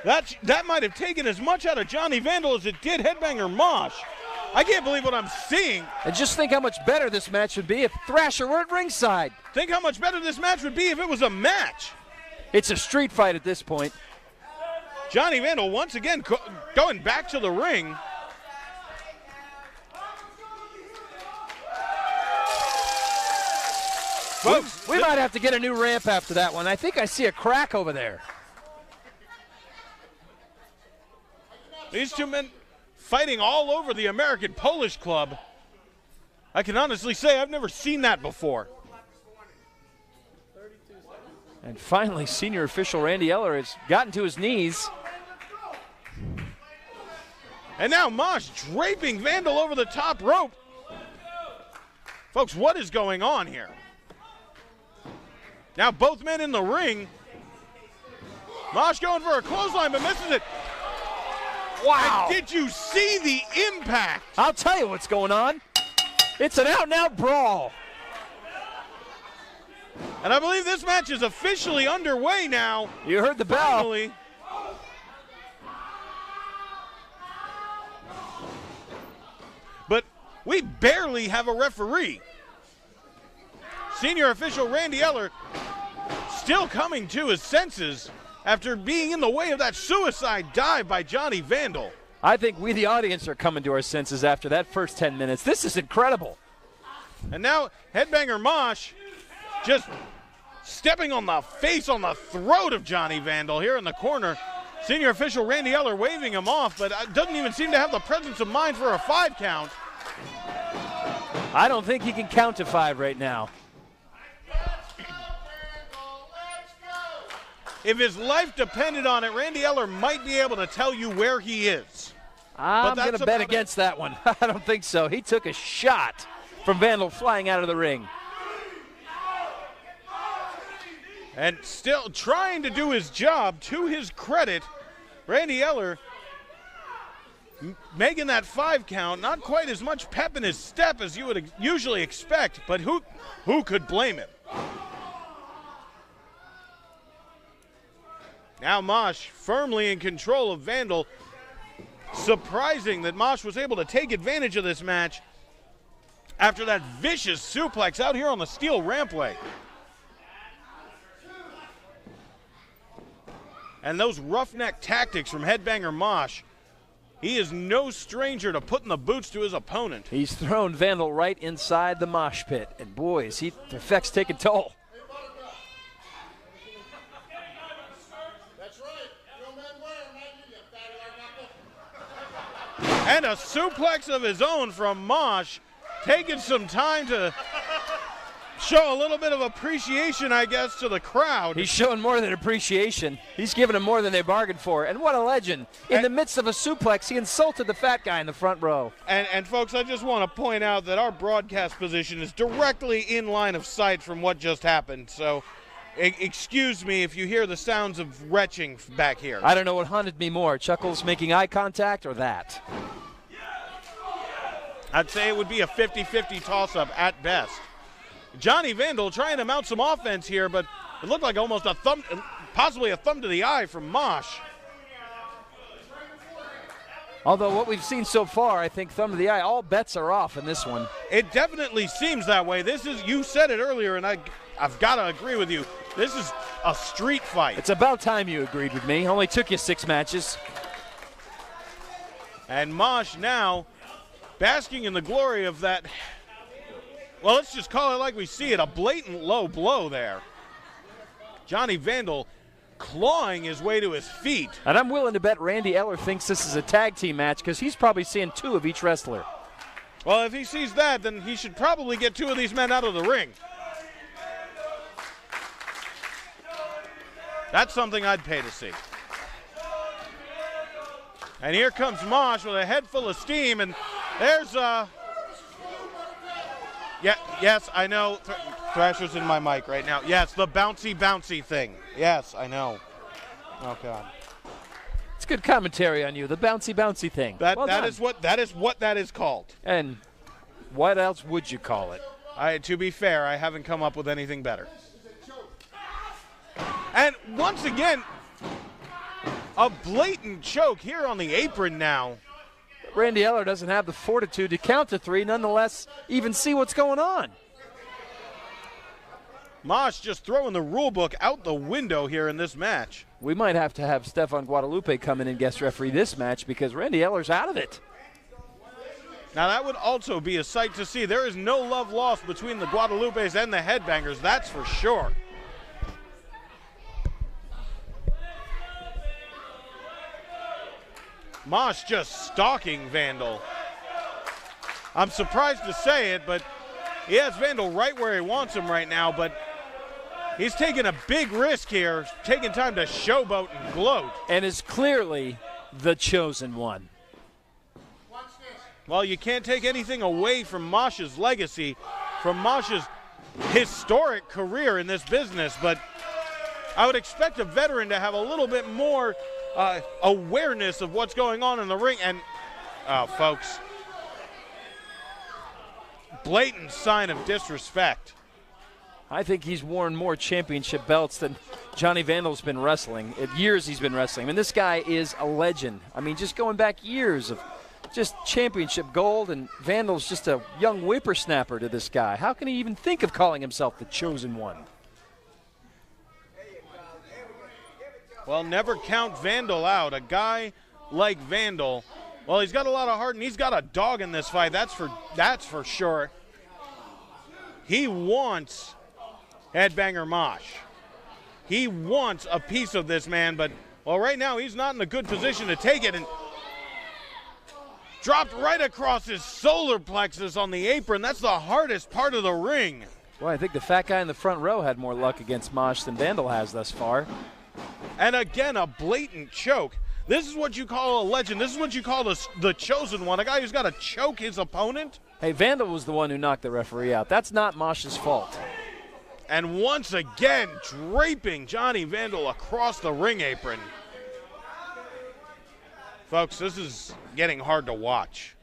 That might have taken as much out of Johnny Vandal as it did Headbanger Mosh. I can't believe what I'm seeing. And just think how much better this match would be if Thrasher were at ringside. Think how much better this match would be if it was a match. It's a street fight at this point. Johnny Vandal once again going back to the ring. Folks, we might have to get a new ramp after that one. I think I see a crack over there. These two men fighting all over the American Polish Club. I can honestly say I've never seen that before. And finally, senior official Randy Eller has gotten to his knees. And now Mosh draping Vandal over the top rope. Folks, what is going on here? Now both men in the ring. Mosh going for a clothesline but misses it. Wow. And did you see the impact? I'll tell you what's going on. It's an out-and-out brawl. And I believe this match is officially underway now. You heard the bell. Finally. But we barely have a referee. Senior official Randy Eller still coming to his senses after being in the way of that suicide dive by Johnny Vandal. I think we, the audience, are coming to our senses after that first 10 minutes. This is incredible. And now Headbanger Mosh just stepping on the face, on the throat of Johnny Vandal here in the corner. Senior official Randy Eller waving him off, but doesn't even seem to have the presence of mind for a 5 count. I don't think he can count to 5 right now. If his life depended on it, Randy Eller might be able to tell you where he is. I'm going to bet against that one. I don't think so. He took a shot from Vandal flying out of the ring. And still trying to do his job, to his credit, Randy Eller making that 5 count. Not quite as much pep in his step as you would usually expect, but who could blame him? Now Mosh firmly in control of Vandal. Surprising that Mosh was able to take advantage of this match after that vicious suplex out here on the steel rampway. And those roughneck tactics from Headbanger Mosh. He is no stranger to putting the boots to his opponent. He's thrown Vandal right inside the mosh pit. And boys, the effect's taking toll. And a suplex of his own from Mosh, taking some time to show a little bit of appreciation, I guess, to the crowd. He's showing more than appreciation. He's giving them more than they bargained for. And what a legend. In the midst of a suplex, he insulted the fat guy in the front row. And folks, I just want to point out that our broadcast position is directly in line of sight from what just happened. So excuse me if you hear the sounds of retching back here. I don't know what haunted me more, Chuckles making eye contact or that. I'd say it would be a 50-50 toss-up at best. Johnny Vandal trying to mount some offense here, but it looked like almost a thumb, possibly a thumb to the eye from Mosh. Although what we've seen so far, I think thumb to the eye, all bets are off in this one. It definitely seems that way. This is, you said it earlier, and I've got to agree with you. This is a street fight. It's about time you agreed with me. Only took you 6 matches. And Mosh now basking in the glory of that, well, let's just call it like we see it, a blatant low blow there. Johnny Vandal clawing his way to his feet. And I'm willing to bet Randy Eller thinks this is a tag team match because he's probably seeing 2 of each wrestler. Well, if he sees that, then he should probably get 2 of these men out of the ring. That's something I'd pay to see. And here comes Mosh with a head full of steam, and there's Yeah, yes, I know. Thrasher's in my mic right now. Yes, the bouncy thing. Yes, I know. Oh, God. It's good commentary on you, the bouncy thing. That is what that is called. And what else would you call it? To be fair, I haven't come up with anything better. And once again, a blatant choke here on the apron now. Randy Eller doesn't have the fortitude to count to 3, nonetheless, even see what's going on. Mosh just throwing the rule book out the window here in this match. We might have to have Stefan Guadalupe come in and guest referee this match because Randy Eller's out of it. Now that would also be a sight to see. There is no love lost between the Guadalupes and the Headbangers, that's for sure. Mosh just stalking Vandal. I'm surprised to say it, but he has Vandal right where he wants him right now, but he's taking a big risk here, taking time to showboat and gloat. And is clearly the chosen one. Well, you can't take anything away from Mosh's legacy, from Mosh's historic career in this business, but I would expect a veteran to have a little bit more awareness of what's going on in the ring. And, folks, blatant sign of disrespect. I think he's worn more championship belts than Johnny Vandal's been wrestling. Years he's been wrestling. I mean, this guy is a legend. I mean, just going back years of just championship gold, and Vandal's just a young whippersnapper to this guy. How can he even think of calling himself the chosen one? Well, never count Vandal out. A guy like Vandal, well, he's got a lot of heart and he's got a dog in this fight. That's for sure. He wants Headbanger Mosh. He wants a piece of this man, but well, right now he's not in a good position to take it, and dropped right across his solar plexus on the apron. That's the hardest part of the ring. Well, I think the fat guy in the front row had more luck against Mosh than Vandal has thus far. And again, a blatant choke. This is what you call a legend. This is what you call the chosen one, a guy who's got to choke his opponent. Hey, Vandal was the one who knocked the referee out. That's not Mosh's fault. And once again, draping Johnny Vandal across the ring apron. Folks, this is getting hard to watch.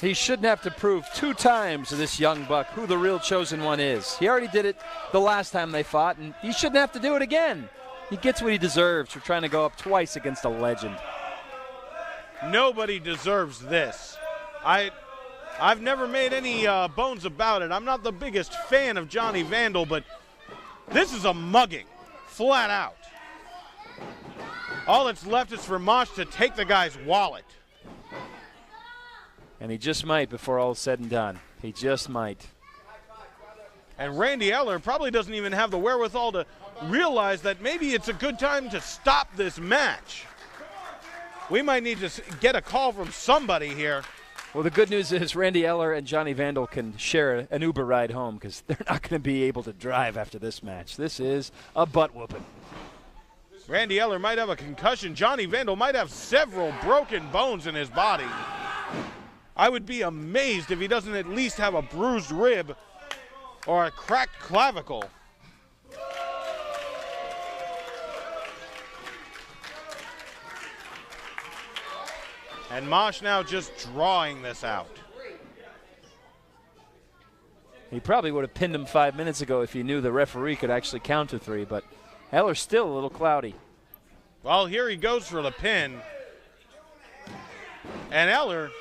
He shouldn't have to prove 2 times to this young buck who the real chosen one is. He already did it the last time they fought, and he shouldn't have to do it again. He gets what he deserves for trying to go up twice against a legend. Nobody deserves this. I've never made any bones about it. I'm not the biggest fan of Johnny Vandal, but this is a mugging, flat out. All that's left is for Mosh to take the guy's wallet. And he just might before all is said and done. He just might. And Randy Eller probably doesn't even have the wherewithal to realize that maybe it's a good time to stop this match. We might need to get a call from somebody here. Well, the good news is Randy Eller and Johnny Vandal can share an Uber ride home because they're not going to be able to drive after this match. This is a butt whooping. Randy Eller might have a concussion. Johnny Vandal might have several broken bones in his body. I would be amazed if he doesn't at least have a bruised rib or a cracked clavicle. And Mosh now just drawing this out. He probably would have pinned him 5 minutes ago if he knew the referee could actually count to 3, but Eller's still a little cloudy. Well, here he goes for the pin. And Eller,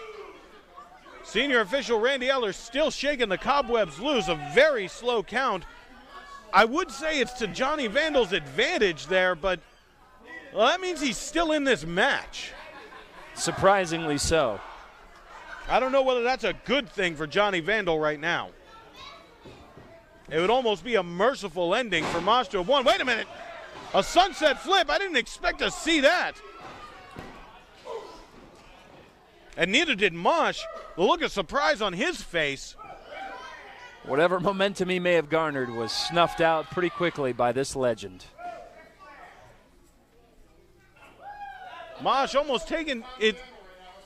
senior official Randy Eller, still shaking the cobwebs loose. A very slow count. I would say it's to Johnny Vandal's advantage there, but well, that means he's still in this match. Surprisingly so. I don't know whether that's a good thing for Johnny Vandal right now. It would almost be a merciful ending for Mosh to have won. Wait a minute. A sunset flip. I didn't expect to see that. And neither did Mosh. The look of surprise on his face. Whatever momentum he may have garnered was snuffed out pretty quickly by this legend. Mosh almost taking it.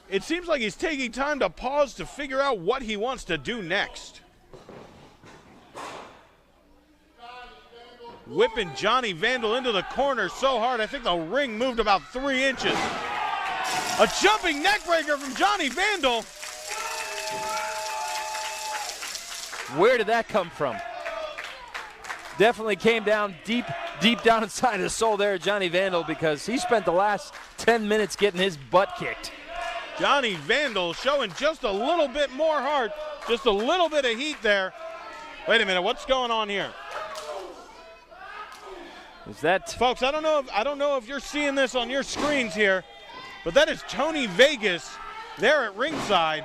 it seems like he's taking time to pause to figure out what he wants to do next. Whipping Johnny Vandal into the corner so hard, I think the ring moved about 3 inches. A jumping neckbreaker from Johnny Vandal. Where did that come from? Definitely came down deep down inside the soul there, Johnny Vandal, because he spent the last 10 minutes getting his butt kicked. Johnny Vandal showing just a little bit more heart, just a little bit of heat there. Wait a minute, what's going on here? Is that, folks? I don't know if you're seeing this on your screens here, but that is Tony Vegas there at ringside.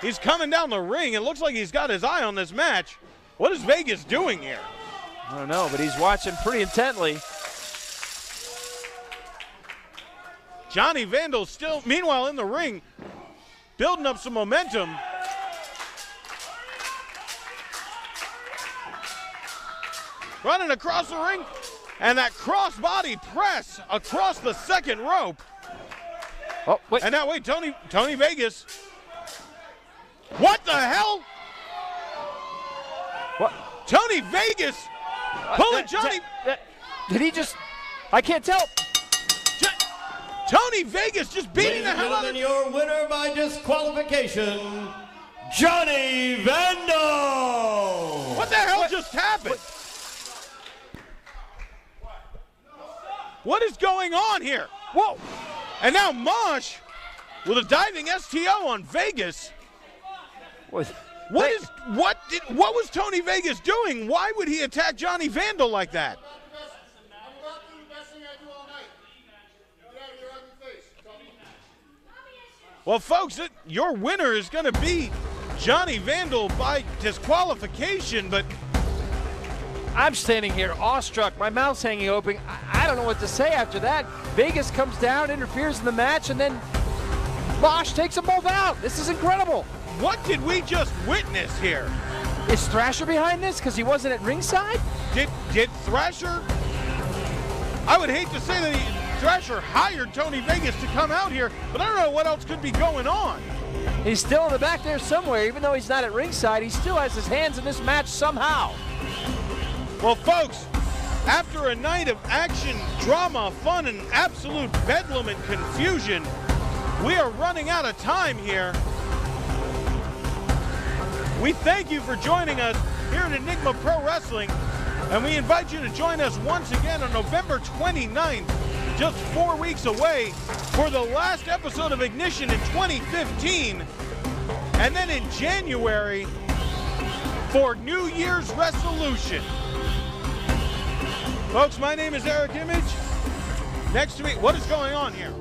He's coming down the ring. It looks like he's got his eye on this match. What is Vegas doing here? I don't know, but he's watching pretty intently. Johnny Vandal still, meanwhile, in the ring, building up some momentum. Running across the ring, and that crossbody press across the second rope. Oh, wait. And now, wait, Tony Vegas. What the hell? What? Tony Vegas pulling Johnny. Did he just, I can't tell. Tony Vegas just beating the hell out of your winner by disqualification, Johnny Vandal. What the hell just happened? What is going on here? Whoa. And now Mosh with a diving STO on Vegas. What was Tony Vegas doing? Why would he attack Johnny Vandal like that? Well, folks, your winner is going to be Johnny Vandal by disqualification, but I'm standing here awestruck. My mouth's hanging open. I don't know what to say after that. Vegas comes down, interferes in the match, and then Mosh takes them both out. This is incredible. What did we just witness here? Is Thrasher behind this because he wasn't at ringside? Did Thrasher? I would hate to say that Thrasher hired Tony Vegas to come out here, but I don't know what else could be going on. He's still in the back there somewhere. Even though he's not at ringside, he still has his hands in this match somehow. Well, folks, after a night of action, drama, fun, and absolute bedlam and confusion, we are running out of time here. We thank you for joining us here at Enigma Pro Wrestling, and we invite you to join us once again on November 29th, just 4 weeks away, for the last episode of Ignition in 2015, and then in January for New Year's Resolution. Folks, my name is Eric Image. Next to me, what is going on here?